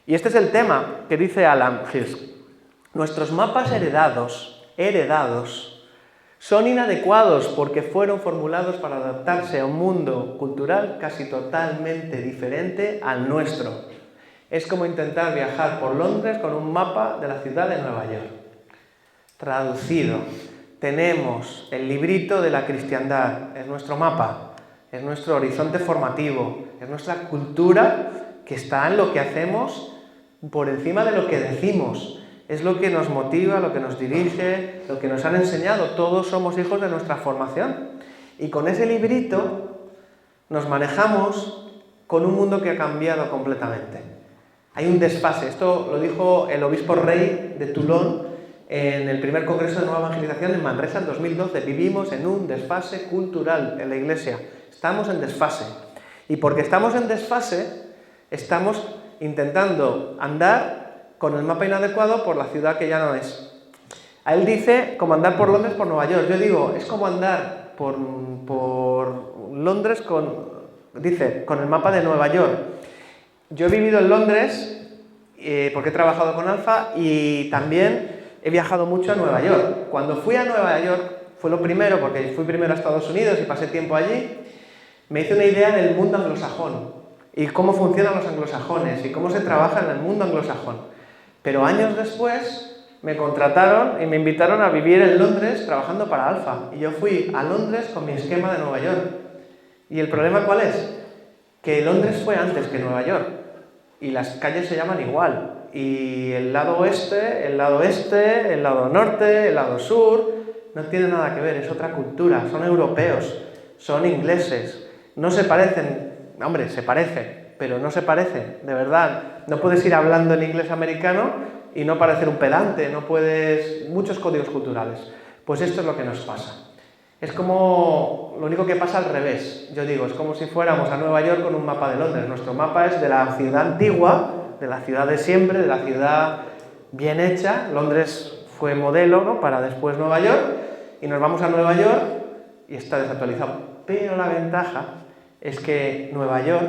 Y este es el tema que dice Alan Hirsch. Nuestros mapas heredados, son inadecuados porque fueron formulados para adaptarse a un mundo cultural casi totalmente diferente al nuestro. Es como intentar viajar por Londres con un mapa de la ciudad de Nueva York. Traducido, tenemos el librito de la cristiandad, es nuestro mapa, es nuestro horizonte formativo, es nuestra cultura que está en lo que hacemos por encima de lo que decimos. Es lo que nos motiva, lo que nos dirige, lo que nos han enseñado. Todos somos hijos de nuestra formación. Y con ese librito nos manejamos con un mundo que ha cambiado completamente. Hay un desfase. Esto lo dijo el obispo Rey de Toulon en el primer congreso de Nueva Evangelización en Manresa en 2012. Vivimos en un desfase cultural en la Iglesia. Estamos en desfase. Y porque estamos en desfase, estamos intentando andar con el mapa inadecuado por la ciudad que ya no es. A él dice como andar por Londres por Nueva York. Yo digo, es como andar por Londres con el mapa de Nueva York. Yo he vivido en Londres porque he trabajado con Alfa y también he viajado mucho a Nueva York. Cuando fui a Nueva York, fue lo primero, porque fui primero a Estados Unidos y pasé tiempo allí, me hice una idea del mundo anglosajón y cómo funcionan los anglosajones y cómo se trabaja en el mundo anglosajón. Pero años después me contrataron y me invitaron a vivir en Londres trabajando para Alfa. Y yo fui a Londres con mi esquema de Nueva York. ¿Y el problema cuál es? Que Londres fue antes que Nueva York. Y las calles se llaman igual. Y el lado oeste, el lado este, el lado norte, el lado sur, no tiene nada que ver, es otra cultura. Son europeos, son ingleses. No se parecen, hombre, se parecen, pero no se parecen, de verdad. No puedes ir hablando en inglés americano y no parecer un pedante, no puedes... Muchos códigos culturales. Pues esto es lo que nos pasa. Es como... Lo único que pasa al revés. Yo digo, es como si fuéramos a Nueva York con un mapa de Londres. Nuestro mapa es de la ciudad antigua, de la ciudad de siempre, de la ciudad bien hecha. Londres fue modelo, ¿no?, para después Nueva York, y nos vamos a Nueva York y está desactualizado. Pero la ventaja es que Nueva York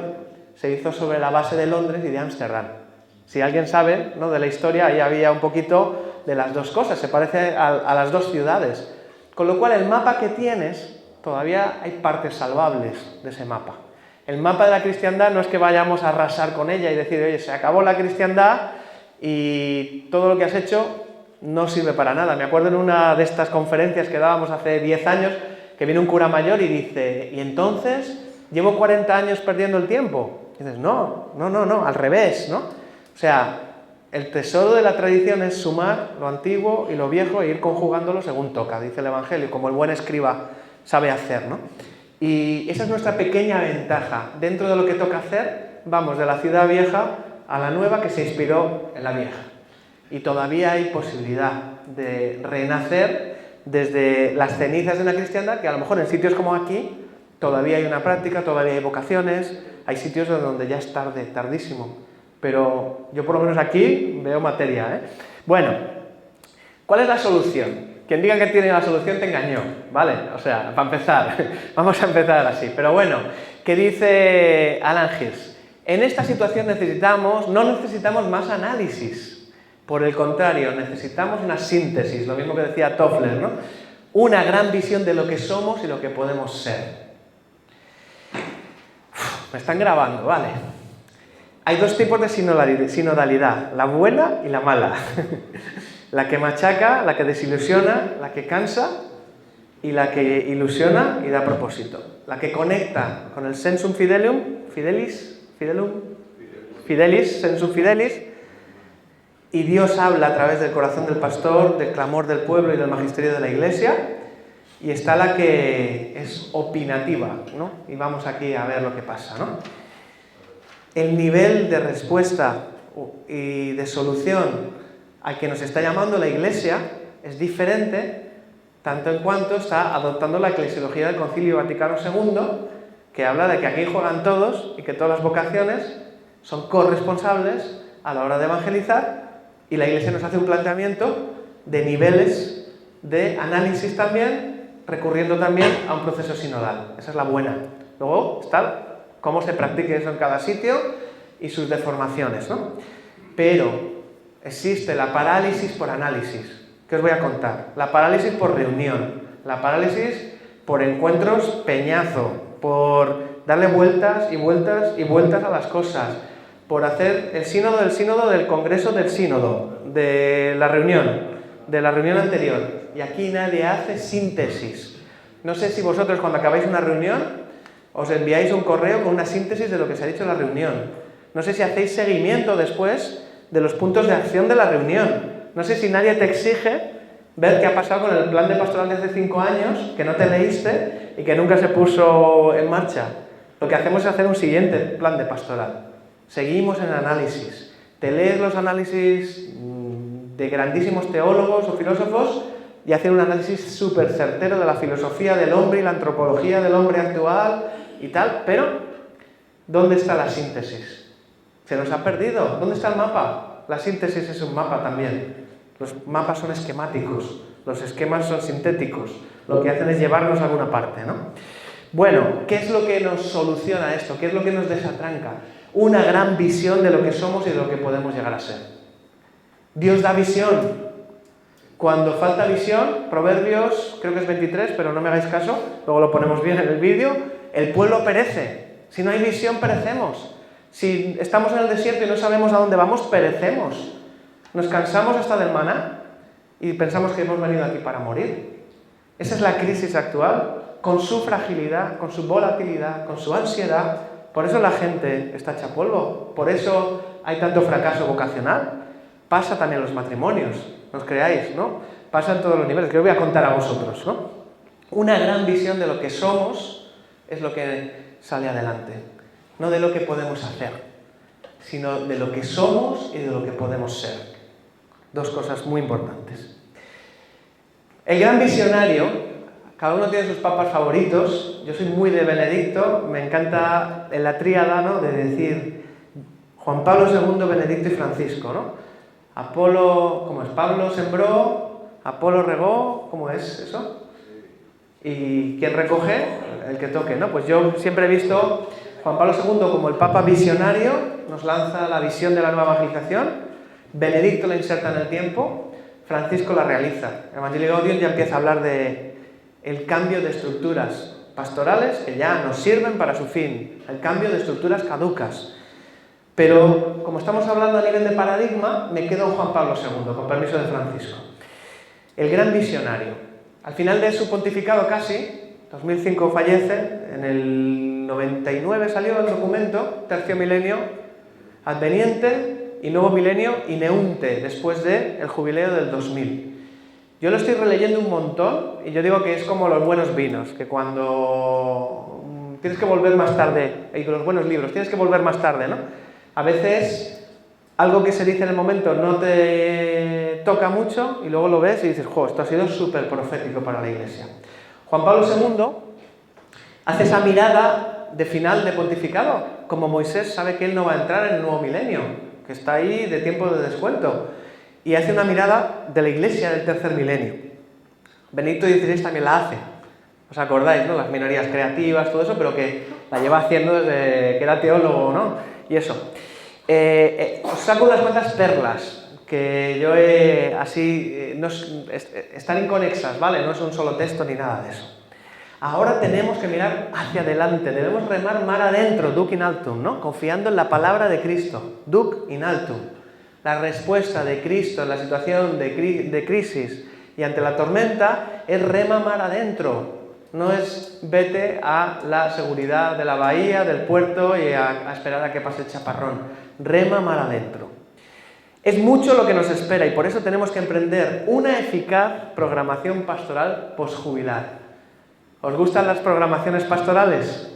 se hizo sobre la base de Londres y de Ámsterdam. Si alguien sabe, ¿no?, de la historia, ahí había un poquito de las dos cosas, se parece a las dos ciudades. Con lo cual, el mapa que tienes, todavía hay partes salvables de ese mapa. El mapa de la cristiandad no es que vayamos a arrasar con ella y decir, oye, se acabó la cristiandad y todo lo que has hecho no sirve para nada. Me acuerdo en una de estas conferencias que dábamos hace 10 años, que viene un cura mayor y dice, ¿y entonces llevo 40 años perdiendo el tiempo? Y dices, no, al revés, ¿no? O sea, el tesoro de la tradición es sumar lo antiguo y lo viejo e ir conjugándolo según toca, dice el Evangelio, como el buen escriba sabe hacer, ¿no? Y esa es nuestra pequeña ventaja. Dentro de lo que toca hacer, vamos de la ciudad vieja a la nueva que se inspiró en la vieja. Y todavía hay posibilidad de renacer desde las cenizas de una cristiandad, que a lo mejor en sitios como aquí todavía hay una práctica, todavía hay vocaciones, hay sitios donde ya es tarde, tardísimo. Pero yo por lo menos aquí veo materia, ¿eh? Bueno, ¿cuál es la solución? Quien diga que tiene la solución te engañó, ¿vale? O sea, para empezar, vamos a empezar así. Pero bueno, ¿qué dice Alan Hirsch? En esta situación no necesitamos más análisis. Por el contrario, necesitamos una síntesis, lo mismo que decía Toffler, ¿no? Una gran visión de lo que somos y lo que podemos ser. Me están grabando, ¿vale? Hay dos tipos de sinodalidad, la buena y la mala. La que machaca, la que desilusiona, la que cansa y la que ilusiona y da propósito. La que conecta con el sensum fidelis, sensum fidelis, y Dios habla a través del corazón del pastor, del clamor del pueblo y del magisterio de la Iglesia, y está la que es opinativa, ¿no? Y vamos aquí a ver lo que pasa, ¿no? El nivel de respuesta y de solución al que nos está llamando la Iglesia es diferente, tanto en cuanto está adoptando la eclesiología del Concilio Vaticano II, que habla de que aquí juegan todos y que todas las vocaciones son corresponsables a la hora de evangelizar, y la Iglesia nos hace un planteamiento de niveles de análisis también, recurriendo también a un proceso sinodal. Esa es la buena. Luego está cómo se practique eso en cada sitio y sus deformaciones, ¿no? Pero existe la parálisis por análisis. ¿Qué os voy a contar? La parálisis por reunión, la parálisis por encuentros peñazo, por darle vueltas y vueltas y vueltas a las cosas, por hacer el sínodo del congreso del sínodo, de la reunión anterior. Y aquí nadie hace síntesis. No sé si vosotros cuando acabáis una reunión os enviáis un correo con una síntesis de lo que se ha dicho en la reunión. No sé si hacéis seguimiento después de los puntos de acción de la reunión. No sé si nadie te exige ver qué ha pasado con el plan de pastoral de hace 5 años, que no te leíste y que nunca se puso en marcha. Lo que hacemos es hacer un siguiente plan de pastoral. Seguimos en análisis. Te lees los análisis de grandísimos teólogos o filósofos y hacen un análisis súper certero de la filosofía del hombre y la antropología del hombre actual y tal, pero ¿dónde está la síntesis? Se nos ha perdido. ¿Dónde está el mapa? La síntesis es un mapa también. Los mapas son esquemáticos, los esquemas son sintéticos. Lo que hacen es llevarnos a alguna parte, ¿no? Bueno, ¿qué es lo que nos soluciona esto? ¿Qué es lo que nos desatranca? Una gran visión de lo que somos y de lo que podemos llegar a ser. Dios da visión. Cuando falta visión, Proverbios, creo que es 23, pero no me hagáis caso, luego lo ponemos bien en el vídeo, el pueblo perece. Si no hay visión, perecemos. Si estamos en el desierto y no sabemos a dónde vamos, perecemos. Nos cansamos hasta del maná. y pensamos que hemos venido aquí para morir. Esa es la crisis actual, con su fragilidad, con su volatilidad, con su ansiedad. Por eso la gente está hecha polvo, por eso hay tanto fracaso vocacional. Pasa también en los matrimonios, no os creáis, ¿no? Pasa en todos los niveles, que os voy a contar a vosotros, ¿no? Una gran visión de lo que somos es lo que sale adelante, no de lo que podemos hacer, sino de lo que somos y de lo que podemos ser. Dos cosas muy importantes. El gran visionario, cada uno tiene sus papas favoritos. Yo soy muy de Benedicto, me encanta en la tríada, ¿no?, de decir Juan Pablo II, Benedicto y Francisco, ¿no? Apolo, ¿cómo es? Pablo sembró, Apolo regó, ¿cómo es eso? ¿Y quién recoge? El que toque, ¿no? Pues yo siempre he visto Juan Pablo II como el Papa visionario, nos lanza la visión de la nueva evangelización, Benedicto la inserta en el tiempo, Francisco la realiza. Evangelii Gaudium ya empieza a hablar de el cambio de estructuras pastorales que ya nos sirven para su fin, el cambio de estructuras caducas. Pero, como estamos hablando a nivel de paradigma, me quedo en Juan Pablo II, con permiso de Francisco. El gran visionario. Al final de su pontificado casi, 2005 fallece, en el 99 salió el documento, Tercio Milenio, Adveniente y Nuevo Milenio y Neunte, después del jubileo del 2000. Yo lo estoy releyendo un montón y yo digo que es como los buenos vinos, que cuando tienes que volver más tarde, y los buenos libros, tienes que volver más tarde, ¿no? A veces algo que se dice en el momento no te toca mucho y luego lo ves y dices, esto ha sido súper profético para la Iglesia. Juan Pablo II hace esa mirada de final de pontificado, como Moisés sabe que él no va a entrar en el nuevo milenio, que está ahí de tiempo de descuento, y hace una mirada de la Iglesia del tercer milenio. Benedicto XVI también la hace, ¿os acordáis, no? Las minorías creativas, todo eso, pero que la lleva haciendo desde que era teólogo, ¿no? Y eso. Os saco unas cuantas perlas que yo están inconexas, ¿vale? No es un solo texto ni nada de eso. Ahora tenemos que mirar hacia adelante, debemos remar mar adentro, duc in altum, ¿no? Confiando en la palabra de Cristo, duc in altum. La respuesta de Cristo en la situación de crisis y ante la tormenta es rema mar adentro. No es vete a la seguridad de la bahía, del puerto y a esperar a que pase el chaparrón. Rema mar adentro. Es mucho lo que nos espera y por eso tenemos que emprender una eficaz programación pastoral posjubilar. ¿Os gustan las programaciones pastorales?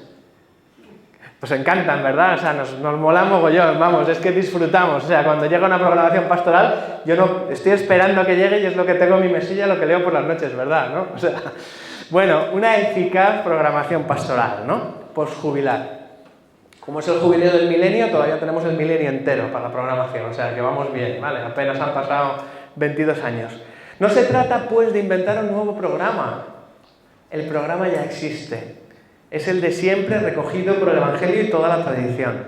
Pues encantan, ¿verdad? O sea, nos mola mogollón, vamos, es que disfrutamos. O sea, cuando llega una programación pastoral, yo no estoy esperando a que llegue y es lo que tengo en mi mesilla, lo que leo por las noches, ¿verdad? ¿No? O sea, bueno, una eficaz programación pastoral, ¿no? Posjubilar. Como es el jubileo del milenio, todavía tenemos el milenio entero para la programación, o sea, que vamos bien, ¿vale? Apenas han pasado 22 años. No se trata, pues, de inventar un nuevo programa. El programa ya existe. Es el de siempre recogido por el Evangelio y toda la tradición.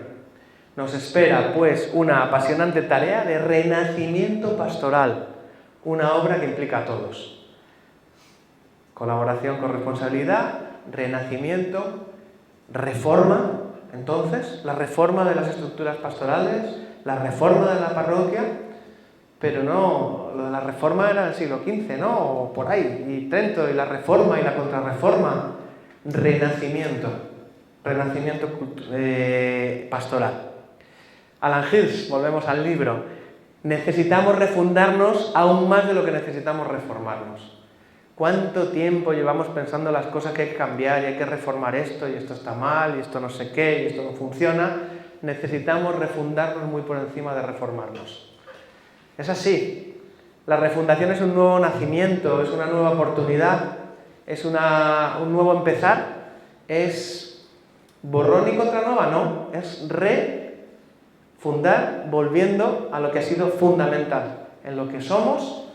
Nos espera, pues, una apasionante tarea de renacimiento pastoral, una obra que implica a todos. Colaboración con responsabilidad, renacimiento, reforma, entonces, la reforma de las estructuras pastorales, la reforma de la parroquia, pero no, lo de la reforma era del siglo XV, ¿no? O por ahí, y Trento, y la reforma y la contrarreforma. Renacimiento pastoral. Alan Hirsch, volvemos al libro, necesitamos refundarnos aún más de lo que necesitamos reformarnos. ¿Cuánto tiempo llevamos pensando las cosas que hay que cambiar y hay que reformar esto y esto está mal y esto no sé qué y esto no funciona? Necesitamos refundarnos muy por encima de reformarnos. Es así. La refundación es un nuevo nacimiento, es una nueva oportunidad, es un nuevo empezar, es borrón y contra nueva, no, es refundar volviendo a lo que ha sido fundamental, en lo que somos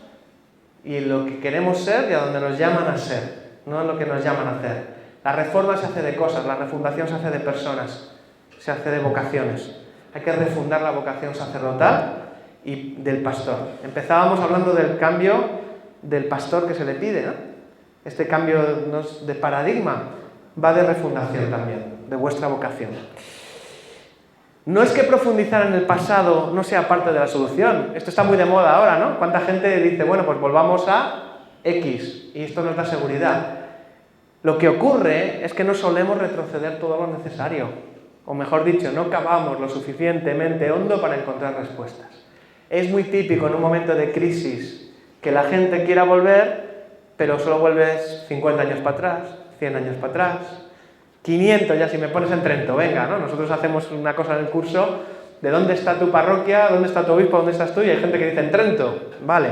y en lo que queremos ser y a donde nos llaman a ser, no en lo que nos llaman a hacer. La reforma se hace de cosas, la refundación se hace de personas, se hace de vocaciones. Hay que refundar la vocación sacerdotal y del pastor. Empezábamos hablando del cambio del pastor que se le pide, ¿no? Este cambio de paradigma va de refundación también, de vuestra vocación. No es que profundizar en el pasado no sea parte de la solución. Esto está muy de moda ahora, ¿no? ¿Cuánta gente dice, bueno, pues volvamos a X y esto nos da seguridad? Lo que ocurre es que no solemos retroceder todo lo necesario. O mejor dicho, no cavamos lo suficientemente hondo para encontrar respuestas. Es muy típico en un momento de crisis que la gente quiera volver, pero solo vuelves 50 años para atrás, 100 años para atrás, 500 ya si me pones en Trento, venga, ¿no? Nosotros hacemos una cosa en el curso de dónde está tu parroquia, dónde está tu obispo, dónde estás tú, y hay gente que dice en Trento, vale,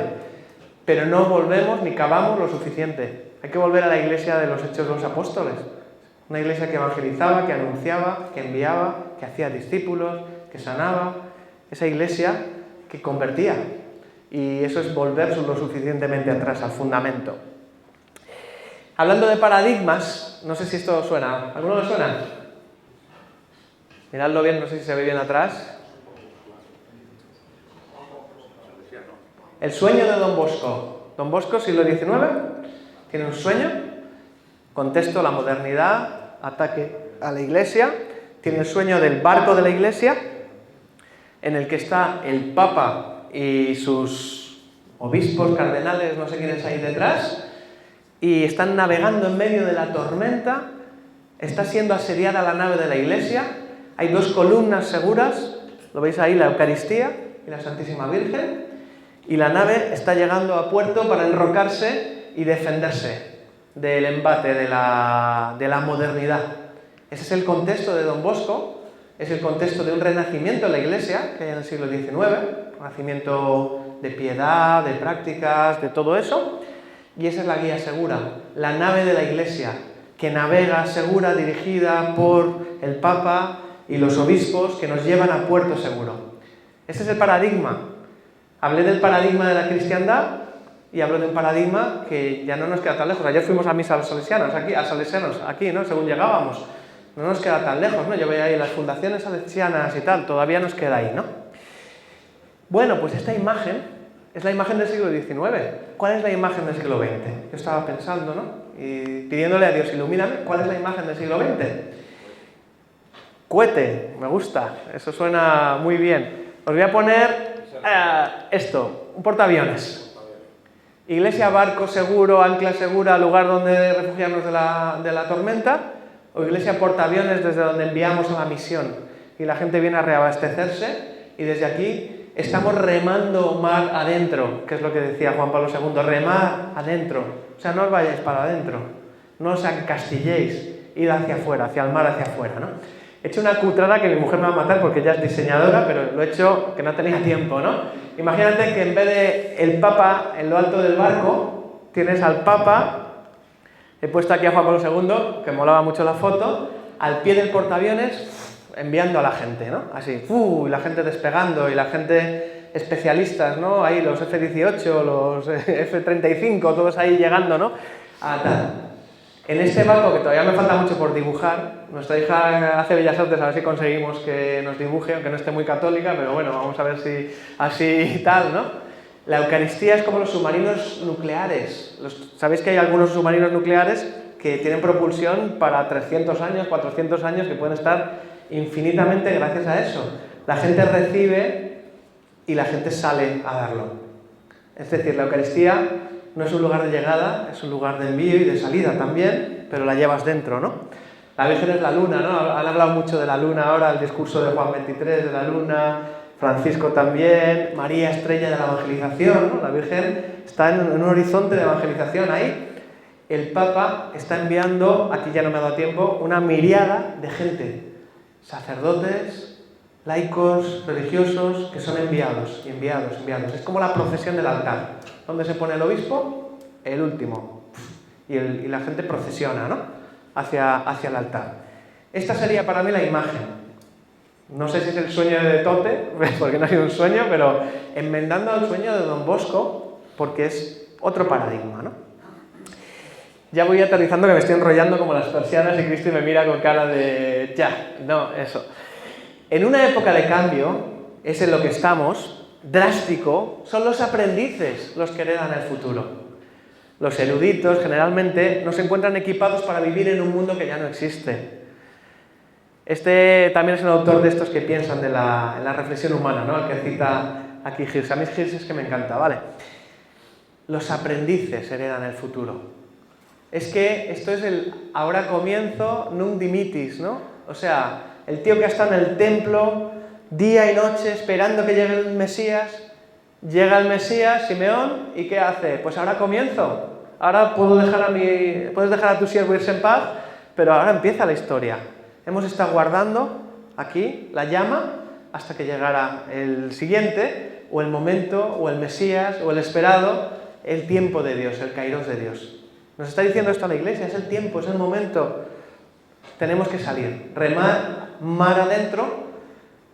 pero no volvemos ni cavamos lo suficiente. Hay que volver a la iglesia de los Hechos de los Apóstoles, una iglesia que evangelizaba, que anunciaba, que enviaba, que hacía discípulos, que sanaba, esa iglesia que convertía, y eso es volver lo suficientemente atrás, al fundamento. Hablando de paradigmas, no sé si esto suena. ¿Alguno le suena? Miradlo bien, no sé si se ve bien atrás. El sueño de Don Bosco. Don Bosco, siglo XIX, tiene un sueño, contexto, la modernidad, ataque a la iglesia, tiene el sueño del barco de la iglesia, en el que está el Papa y sus obispos, cardenales, no sé quiénes hay detrás, y están navegando en medio de la tormenta, está siendo asediada la nave de la iglesia, hay dos columnas seguras, lo veis ahí, la Eucaristía y la Santísima Virgen, y la nave está llegando a puerto para enrocarse y defenderse del embate de la modernidad. Ese es el contexto de Don Bosco, es el contexto de un renacimiento en la iglesia, que hay en el siglo XIX, un renacimiento de piedad, de prácticas, de todo eso. Y esa es la guía segura, la nave de la iglesia, que navega segura, dirigida por el Papa y los obispos, que nos llevan a puerto seguro. Ese es el paradigma. Hablé del paradigma de la cristiandad y hablo de un paradigma que ya no nos queda tan lejos. Ayer fuimos a misa a los salesianos, aquí, ¿no? Según llegábamos. No nos queda tan lejos, ¿no? Yo veía ahí las fundaciones salesianas y tal, todavía nos queda ahí, ¿no? Bueno, pues esta imagen es la imagen del siglo XIX. ¿Cuál es la imagen del siglo XX? Yo estaba pensando, ¿no? Y pidiéndole a Dios, ilumíname, ¿cuál es la imagen del siglo XX? Cohete, me gusta, eso suena muy bien. Os voy a poner esto, un portaaviones. Iglesia, barco seguro, ancla segura, lugar donde refugiarnos de la tormenta, o iglesia, portaaviones desde donde enviamos a la misión. Y la gente viene a reabastecerse y desde aquí estamos remando mar adentro, que es lo que decía Juan Pablo II, remar adentro. O sea, no os vayáis para adentro, no os encastilléis, id hacia afuera, hacia el mar, hacia afuera, ¿no? He hecho una cutrada que mi mujer me va a matar porque ella es diseñadora, pero lo he hecho que no tenía tiempo, ¿no? Imagínate que en vez de el Papa en lo alto del barco, tienes al Papa, he puesto aquí a Juan Pablo II, que molaba mucho la foto, al pie del portaaviones, enviando a la gente, ¿no? Así, y la gente despegando, y la gente especialistas, ¿no? Ahí los F-18, los F-35, todos ahí llegando, ¿no? A tal. En este barco, que todavía me falta mucho por dibujar, nuestra hija hace Bellas Artes, a ver si conseguimos que nos dibuje, aunque no esté muy católica, pero bueno, vamos a ver si así tal, ¿no? La Eucaristía es como los submarinos nucleares. ¿Sabéis que hay algunos submarinos nucleares que tienen propulsión para 300 años, 400 años, que pueden estar infinitamente gracias a eso? La gente recibe y la gente sale a darlo. Es decir, la Eucaristía no es un lugar de llegada, es un lugar de envío y de salida también, pero la llevas dentro, ¿no? La Virgen es la luna, ¿no? Han hablado mucho de la luna ahora, el discurso de Juan XXIII de la luna, Francisco también, María, estrella de la evangelización, ¿no? La Virgen está en un horizonte de evangelización ahí. El Papa está enviando, aquí ya no me ha dado tiempo, una miriada de gente, sacerdotes, laicos, religiosos, que son enviados, y enviados. Es como la procesión del altar. ¿Dónde se pone el obispo? El último. Y la gente procesiona, ¿no? Hacia el altar. Esta sería para mí la imagen. No sé si es el sueño de Tote, porque no ha sido un sueño, pero enmendando el sueño de Don Bosco, porque es otro paradigma, ¿no? Ya voy aterrizando, que me estoy enrollando como las persianas y Cristi me mira con cara de ya, no, eso. En una época de cambio, es en lo que estamos, drástico, son los aprendices los que heredan el futuro. Los eruditos generalmente no se encuentran equipados para vivir en un mundo que ya no existe. Este también es un autor de estos que piensan en la reflexión humana, ¿no? El que cita aquí Hirsch. A mí Hirsch es que me encanta, ¿vale? Los aprendices heredan el futuro. Es que esto es el ahora comienzo, nunc dimittis, ¿no? O sea, el tío que ha estado en el templo día y noche esperando que llegue el Mesías, llega el Mesías, Simeón, ¿y qué hace? Pues ahora comienzo. Ahora puedes dejar a tu siervo irse en paz, pero ahora empieza la historia. Hemos estado guardando aquí la llama hasta que llegara el siguiente, o el momento, o el Mesías, o el esperado, el tiempo de Dios, el kairos de Dios. Nos está diciendo esto a la Iglesia, es el tiempo, es el momento. Tenemos que salir, remar mar adentro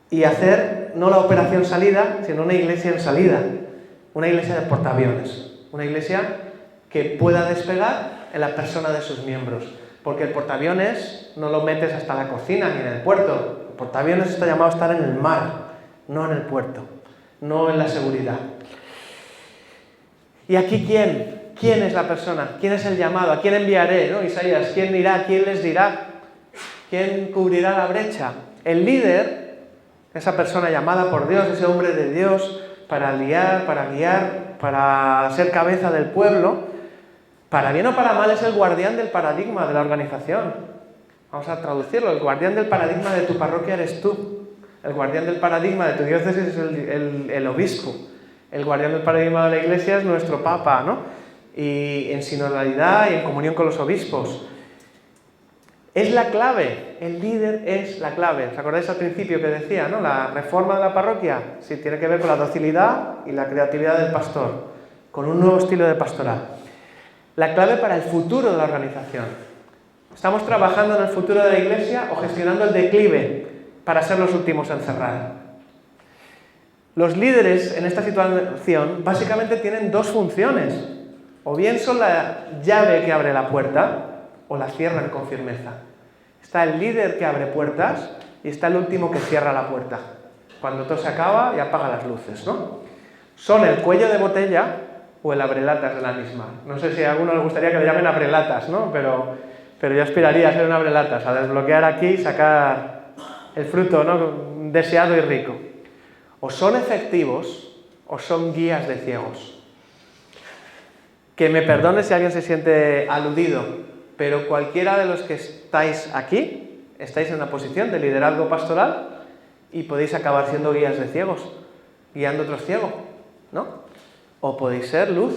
y hacer no la operación salida, sino una iglesia en salida. Una iglesia de portaaviones. Una iglesia que pueda despegar en la persona de sus miembros. Porque el portaaviones no lo metes hasta la cocina ni en el puerto. El portaaviones está llamado a estar en el mar, no en el puerto, no en la seguridad. ¿Y aquí quién? ¿Quién es la persona? ¿Quién es el llamado? ¿A quién enviaré? ¿No? Isaías, ¿quién irá? ¿Quién les dirá? ¿Quién cubrirá la brecha? El líder, esa persona llamada por Dios, ese hombre de Dios, para guiar, para ser cabeza del pueblo, para bien o para mal es el guardián del paradigma de la organización. Vamos a traducirlo, el guardián del paradigma de tu parroquia eres tú. El guardián del paradigma de tu diócesis es el obispo. El guardián del paradigma de la iglesia es nuestro papa, ¿no? Y en sinodalidad y en comunión con los obispos. Es la clave, el líder es la clave. ¿Os acordáis al principio que decía, ¿no? La reforma de la parroquia, sí, tiene que ver con la docilidad y la creatividad del pastor, con un nuevo estilo de pastoral. La clave para el futuro de la organización. ¿Estamos trabajando en el futuro de la iglesia o gestionando el declive para ser los últimos en cerrar? Los líderes en esta situación básicamente tienen dos funciones. O bien son la llave que abre la puerta o la cierran con firmeza. Está el líder que abre puertas y está el último que cierra la puerta. Cuando todo se acaba y apaga las luces, ¿no? Son el cuello de botella o el abrelatas de la misma. No sé si a alguno le gustaría que le llamen abrelatas, ¿no? Pero yo aspiraría a ser un abrelatas, a desbloquear aquí y sacar el fruto, ¿no? Deseado y rico. O son efectivos o son guías de ciegos. Que me perdone si alguien se siente aludido, pero cualquiera de los que estáis aquí, estáis en una posición de liderazgo pastoral y podéis acabar siendo guías de ciegos, guiando a otros ciegos, ¿no? O podéis ser luz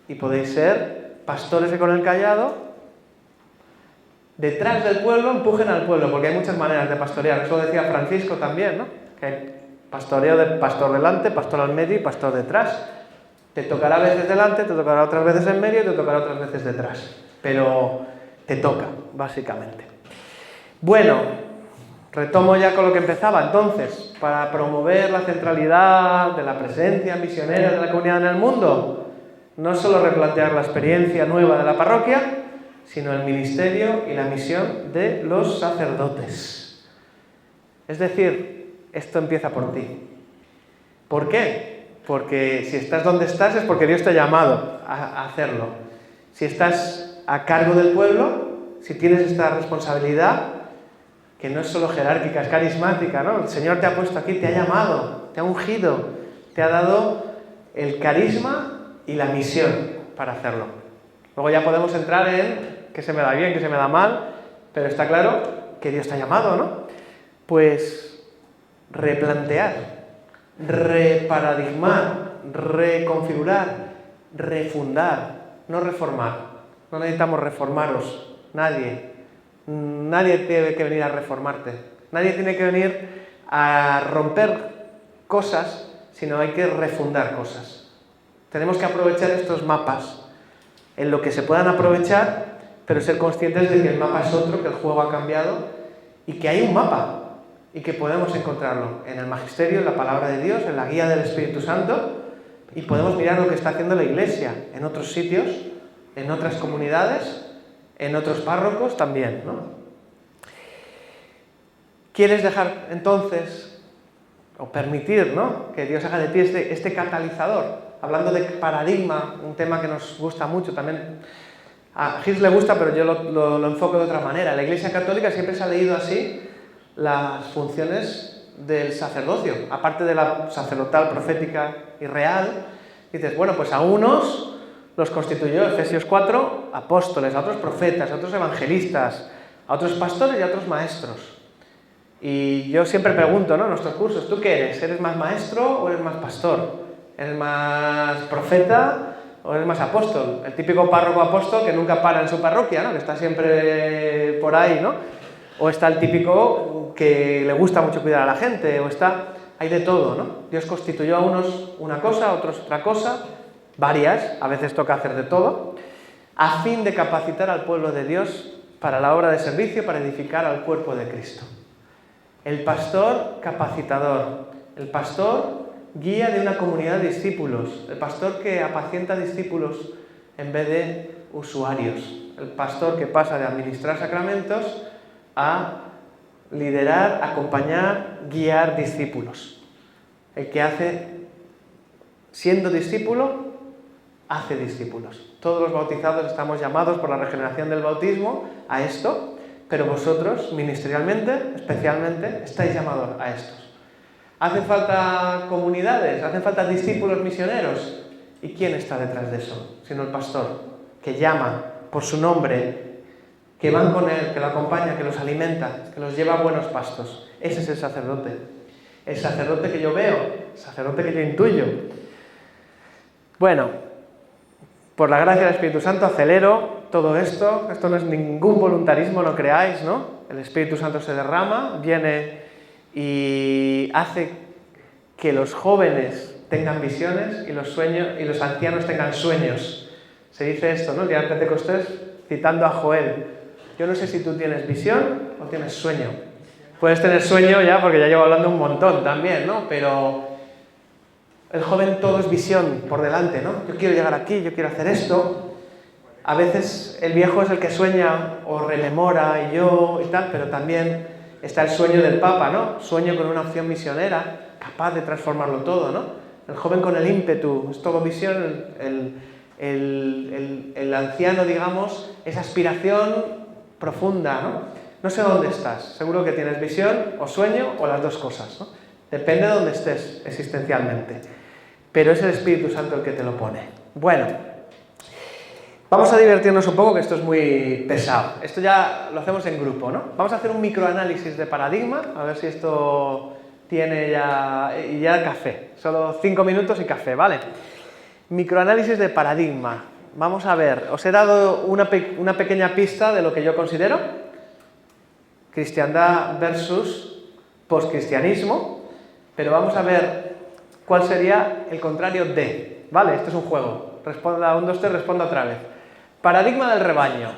y podéis ser pastores que con el callado, detrás del pueblo, empujen al pueblo, porque hay muchas maneras de pastorear. Eso lo decía Francisco también, ¿no? Que hay pastoreo de pastor delante, pastor al medio y pastor detrás. Te tocará a veces delante, te tocará otras veces en medio y te tocará otras veces detrás. Pero te toca, básicamente. Bueno, retomo ya con lo que empezaba. Entonces, para promover la centralidad de la presencia misionera de la comunidad en el mundo, no solo replantear la experiencia nueva de la parroquia, sino el ministerio y la misión de los sacerdotes. Es decir, esto empieza por ti. ¿Por qué? Porque si estás donde estás es porque Dios te ha llamado a hacerlo. Si estás a cargo del pueblo, si tienes esta responsabilidad, que no es solo jerárquica, es carismática, ¿no? El Señor te ha puesto aquí, te ha llamado, te ha ungido, te ha dado el carisma y la misión para hacerlo. Luego ya podemos entrar en qué se me da bien, qué se me da mal, pero está claro que Dios te ha llamado, ¿no? Pues replantear, reparadigmar, reconfigurar, refundar, no reformar. No necesitamos reformaros, nadie. Nadie tiene que venir a reformarte. Nadie tiene que venir a romper cosas, sino hay que refundar cosas. Tenemos que aprovechar estos mapas en lo que se puedan aprovechar, pero ser conscientes de que el mapa es otro, que el juego ha cambiado y que hay un mapa y que podemos encontrarlo en el magisterio, en la palabra de Dios, en la guía del Espíritu Santo, y podemos mirar lo que está haciendo la Iglesia en otros sitios, en otras comunidades, en otros párrocos también, ¿no? ¿Quieres dejar entonces, o permitir, ¿no?, que Dios haga de ti este catalizador? Hablando de paradigma, un tema que nos gusta mucho también. A Hirsch le gusta, pero yo lo enfoco de otra manera. La Iglesia Católica siempre se ha leído así, las funciones del sacerdocio, aparte de la sacerdotal, profética y real. Dices, bueno, pues a unos los constituyó, Efesios 4, apóstoles, a otros profetas, a otros evangelistas, a otros pastores y a otros maestros. Y yo siempre pregunto, ¿no?, en nuestros cursos, ¿tú qué eres? ¿Eres más maestro o eres más pastor? ¿Eres más profeta o eres más apóstol? El típico párroco apóstol que nunca para en su parroquia, ¿no?, que está siempre por ahí, ¿no? O está el típico que le gusta mucho cuidar a la gente, o está... Hay de todo, ¿no? Dios constituyó a unos una cosa, a otros otra cosa, varias, a veces toca hacer de todo, a fin de capacitar al pueblo de Dios para la obra de servicio, para edificar al cuerpo de Cristo. El pastor capacitador, el pastor guía de una comunidad de discípulos, el pastor que apacienta discípulos en vez de usuarios, el pastor que pasa de administrar sacramentos a liderar, acompañar, guiar discípulos. El que hace, siendo discípulo, hace discípulos. Todos los bautizados estamos llamados por la regeneración del bautismo a esto, pero vosotros, ministerialmente, especialmente, estáis llamados a estos. ¿Hacen falta comunidades? ¿Hacen falta discípulos misioneros? ¿Y quién está detrás de eso? Sino el pastor, que llama por su nombre, que van con él, que lo acompaña, que los alimenta, que los lleva a buenos pastos. Ese es el sacerdote. El sacerdote que yo veo, el sacerdote que yo intuyo. Bueno, por la gracia del Espíritu Santo acelero todo esto. Esto no es ningún voluntarismo, no creáis, ¿no? El Espíritu Santo se derrama, viene y hace que los jóvenes tengan visiones y los ancianos tengan sueños. Se dice esto, ¿no?, el día de Pentecostés, citando a Joel. Yo no sé si tú tienes visión o tienes sueño. Puedes tener sueño ya, porque ya llevo hablando un montón también, ¿no? Pero el joven todo es visión por delante, ¿no? Yo quiero llegar aquí, yo quiero hacer esto. A veces el viejo es el que sueña o rememora y tal, pero también está el sueño del Papa, ¿no? Sueño con una opción misionera, capaz de transformarlo todo, ¿no? El joven con el ímpetu, es todo visión. El anciano, digamos, es aspiración profunda, ¿no? No sé dónde estás, seguro que tienes visión o sueño o las dos cosas, ¿no? Depende de dónde estés existencialmente, pero es el Espíritu Santo el que te lo pone. Bueno, vamos a divertirnos un poco, que esto es muy pesado. Esto ya lo hacemos en grupo, ¿no? Vamos a hacer un microanálisis de paradigma, a ver si esto tiene ya café. Solo 5 minutos y café, ¿vale? Microanálisis de paradigma. Vamos a ver, os he dado una pequeña pista de lo que yo considero cristiandad versus poscristianismo, pero vamos a ver cuál sería el contrario de, ¿vale? Esto es un juego. Responda 1, 2, 3, responda otra vez. Paradigma del rebaño.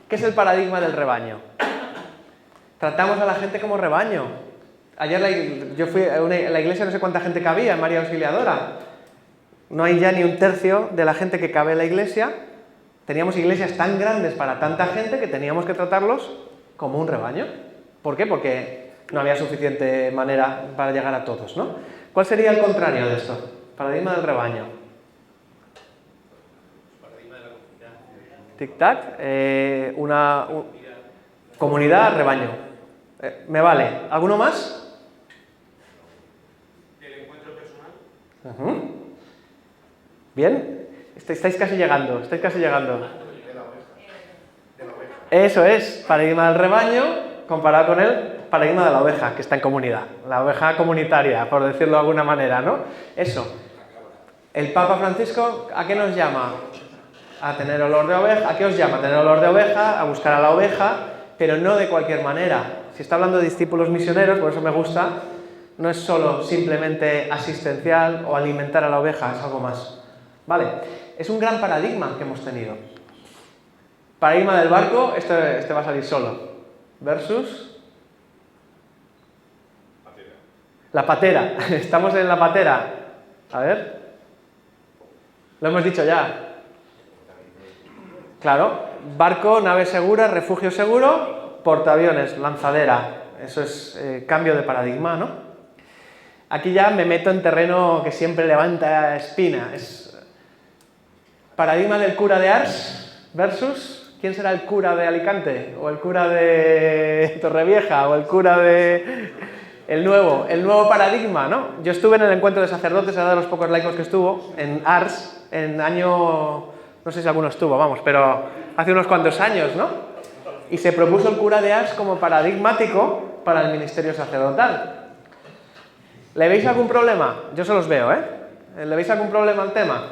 ¿Qué es el paradigma del rebaño? Tratamos a la gente como rebaño. Ayer yo fui a la iglesia, no sé cuánta gente cabía, en María Auxiliadora. No hay ya ni un tercio de la gente que cabe en la iglesia. Teníamos iglesias tan grandes para tanta gente que teníamos que tratarlos como un rebaño. ¿Por qué? Porque no había suficiente manera para llegar a todos, ¿no? ¿Cuál sería el contrario de esto? Paradigma del rebaño. Paradigma de la comunidad. Tic-tac. Comunidad, rebaño. Me vale. ¿Alguno más? El encuentro personal. Uh-huh. Bien, estáis casi llegando, Eso es, paradigma del rebaño comparado con el paradigma de la oveja, que está en comunidad, la oveja comunitaria, por decirlo de alguna manera, ¿no? Eso. El Papa Francisco, ¿a qué nos llama? A tener olor de oveja. ¿A qué os llama? A tener olor de oveja, a buscar a la oveja, pero no de cualquier manera. Si está hablando de discípulos misioneros, por eso me gusta, no es solo simplemente asistencial o alimentar a la oveja, es algo más. Vale, es un gran paradigma que hemos tenido. Paradigma del barco, este va a salir solo. Versus la patera. Estamos en la patera. A ver. Lo hemos dicho ya. Claro, barco, nave segura, refugio seguro, portaaviones, lanzadera. Eso es cambio de paradigma, ¿no? Aquí ya me meto en terreno que siempre levanta espina. Es paradigma del cura de Ars versus... ¿Quién será el cura de Alicante? ¿O el cura de Torrevieja? ¿O el cura de...? El nuevo paradigma, ¿no? Yo estuve en el encuentro de sacerdotes, era de los pocos laicos que estuvo, en Ars, en año... no sé si alguno estuvo, vamos, pero hace unos cuantos años, ¿no? Y se propuso el cura de Ars como paradigmático para el ministerio sacerdotal. ¿Le veis algún problema? Yo se los veo, ¿eh? ¿Le veis algún problema al tema?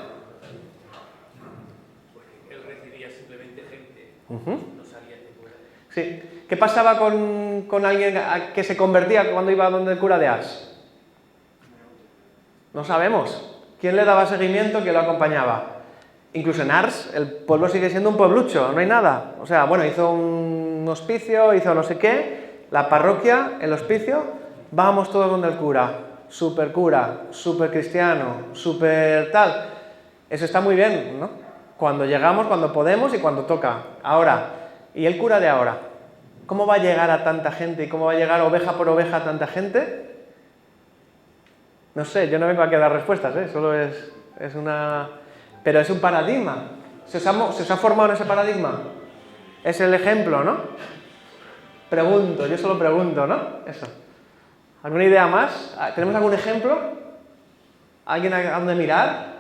Porque él recibía simplemente gente, no salía de fuera. Sí. ¿Qué pasaba con alguien que se convertía cuando iba donde el cura de Ars? No sabemos. ¿Quién le daba seguimiento? ¿Quién lo acompañaba? Incluso en Ars, el pueblo sigue siendo un pueblucho, no hay nada. O sea, bueno, hizo un hospicio, hizo no sé qué, la parroquia, el hospicio, vamos todos donde el cura, súper cristiano, súper tal. Eso está muy bien, ¿no? Cuando llegamos, cuando podemos y cuando toca. Ahora, ¿y el cura de ahora? ¿Cómo va a llegar a tanta gente y cómo va a llegar oveja por oveja a tanta gente? No sé, yo no vengo aquí a dar respuestas, ¿eh? Solo es una... Pero es un paradigma. ¿Se os ha formado en ese paradigma? Es el ejemplo, ¿no? Pregunto, yo solo pregunto, ¿no? Eso. ¿Alguna idea más? ¿Tenemos algún ejemplo? ¿Alguien a dónde mirar?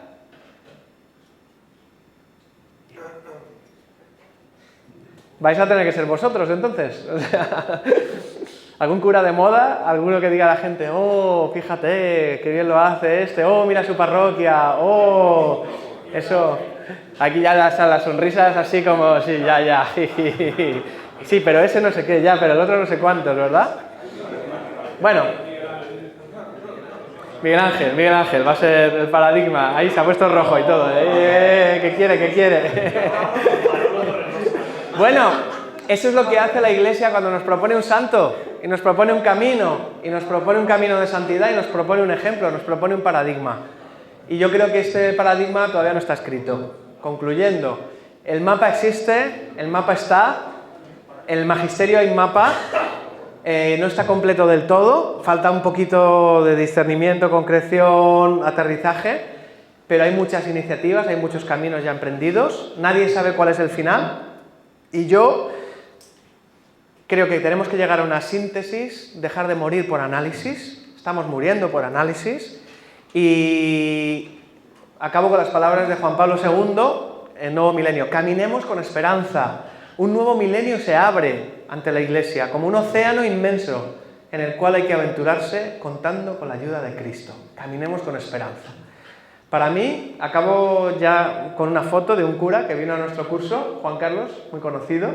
Vais a tener que ser vosotros, entonces. O sea, ¿algún cura de moda? ¿Alguno que diga a la gente, oh, fíjate, qué bien lo hace este, oh, mira su parroquia, oh, eso? Aquí ya las sonrisas así como, sí, ya, sí, pero ese no sé qué, ya, pero el otro no sé cuántos, ¿verdad? Bueno, Miguel Ángel, va a ser el paradigma, ahí se ha puesto rojo y todo, ¿qué quiere? Bueno, eso es lo que hace la Iglesia cuando nos propone un santo, y nos propone un camino, y nos propone un camino de santidad, y nos propone un ejemplo, nos propone un paradigma. Y yo creo que este paradigma todavía no está escrito. Concluyendo, el mapa existe, el mapa está, el magisterio hay mapa, no está completo del todo, falta un poquito de discernimiento, concreción, aterrizaje, pero hay muchas iniciativas, hay muchos caminos ya emprendidos, nadie sabe cuál es el final, y yo creo que tenemos que llegar a una síntesis, dejar de morir por análisis, estamos muriendo por análisis, y acabo con las palabras de Juan Pablo II, el nuevo milenio, caminemos con esperanza, un nuevo milenio se abre ante la Iglesia, como un océano inmenso, en el cual hay que aventurarse contando con la ayuda de Cristo, caminemos con esperanza. Para mí, acabo ya con una foto de un cura que vino a nuestro curso, Juan Carlos, muy conocido,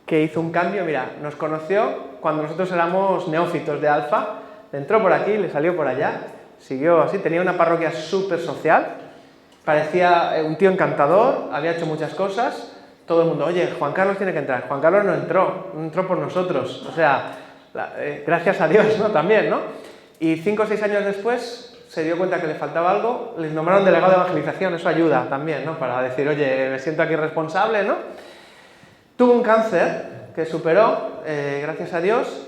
que hizo un cambio, mira, nos conoció cuando nosotros éramos neófitos de Alfa, entró por aquí, le salió por allá, siguió así, tenía una parroquia súper social, parecía un tío encantador, había hecho muchas cosas, todo el mundo, oye, Juan Carlos tiene que entrar. Juan Carlos no entró por nosotros, o sea, gracias a Dios, ¿no? También, ¿no? Y 5 o 6 años después se dio cuenta que le faltaba algo, les nombraron delegado de evangelización, eso ayuda también, ¿no? Para decir, oye, me siento aquí responsable, ¿no? Tuvo un cáncer que superó, gracias a Dios,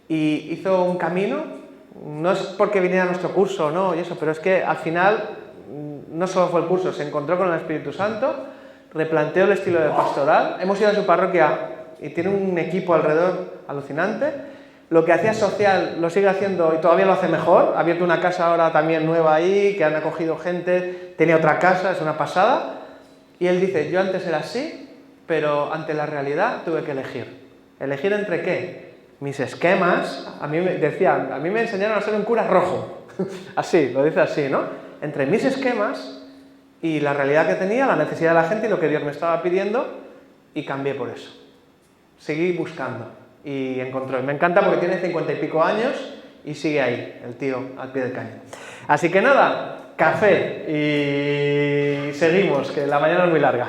y hizo un camino, no es porque viniera a nuestro curso, ¿no? Y eso, pero es que al final no solo fue el curso, se encontró con el Espíritu Santo, replanteó el estilo de pastoral, hemos ido a su parroquia y tiene un equipo alrededor alucinante, lo que hacía social lo sigue haciendo y todavía lo hace mejor, ha abierto una casa ahora también nueva ahí, que han acogido gente, tenía otra casa, es una pasada, y él dice, yo antes era así, pero ante la realidad tuve que elegir. ¿Elegir entre qué? Mis esquemas, a mí me enseñaron a ser un cura rojo, así, lo dice así, ¿no? Entre mis esquemas y la realidad que tenía, la necesidad de la gente y lo que Dios me estaba pidiendo, y cambié por eso. Seguí buscando y encontró. Me encanta porque tiene 50 y pico años y sigue ahí, el tío al pie del cañón. Así que nada, café y seguimos, que la mañana es muy larga.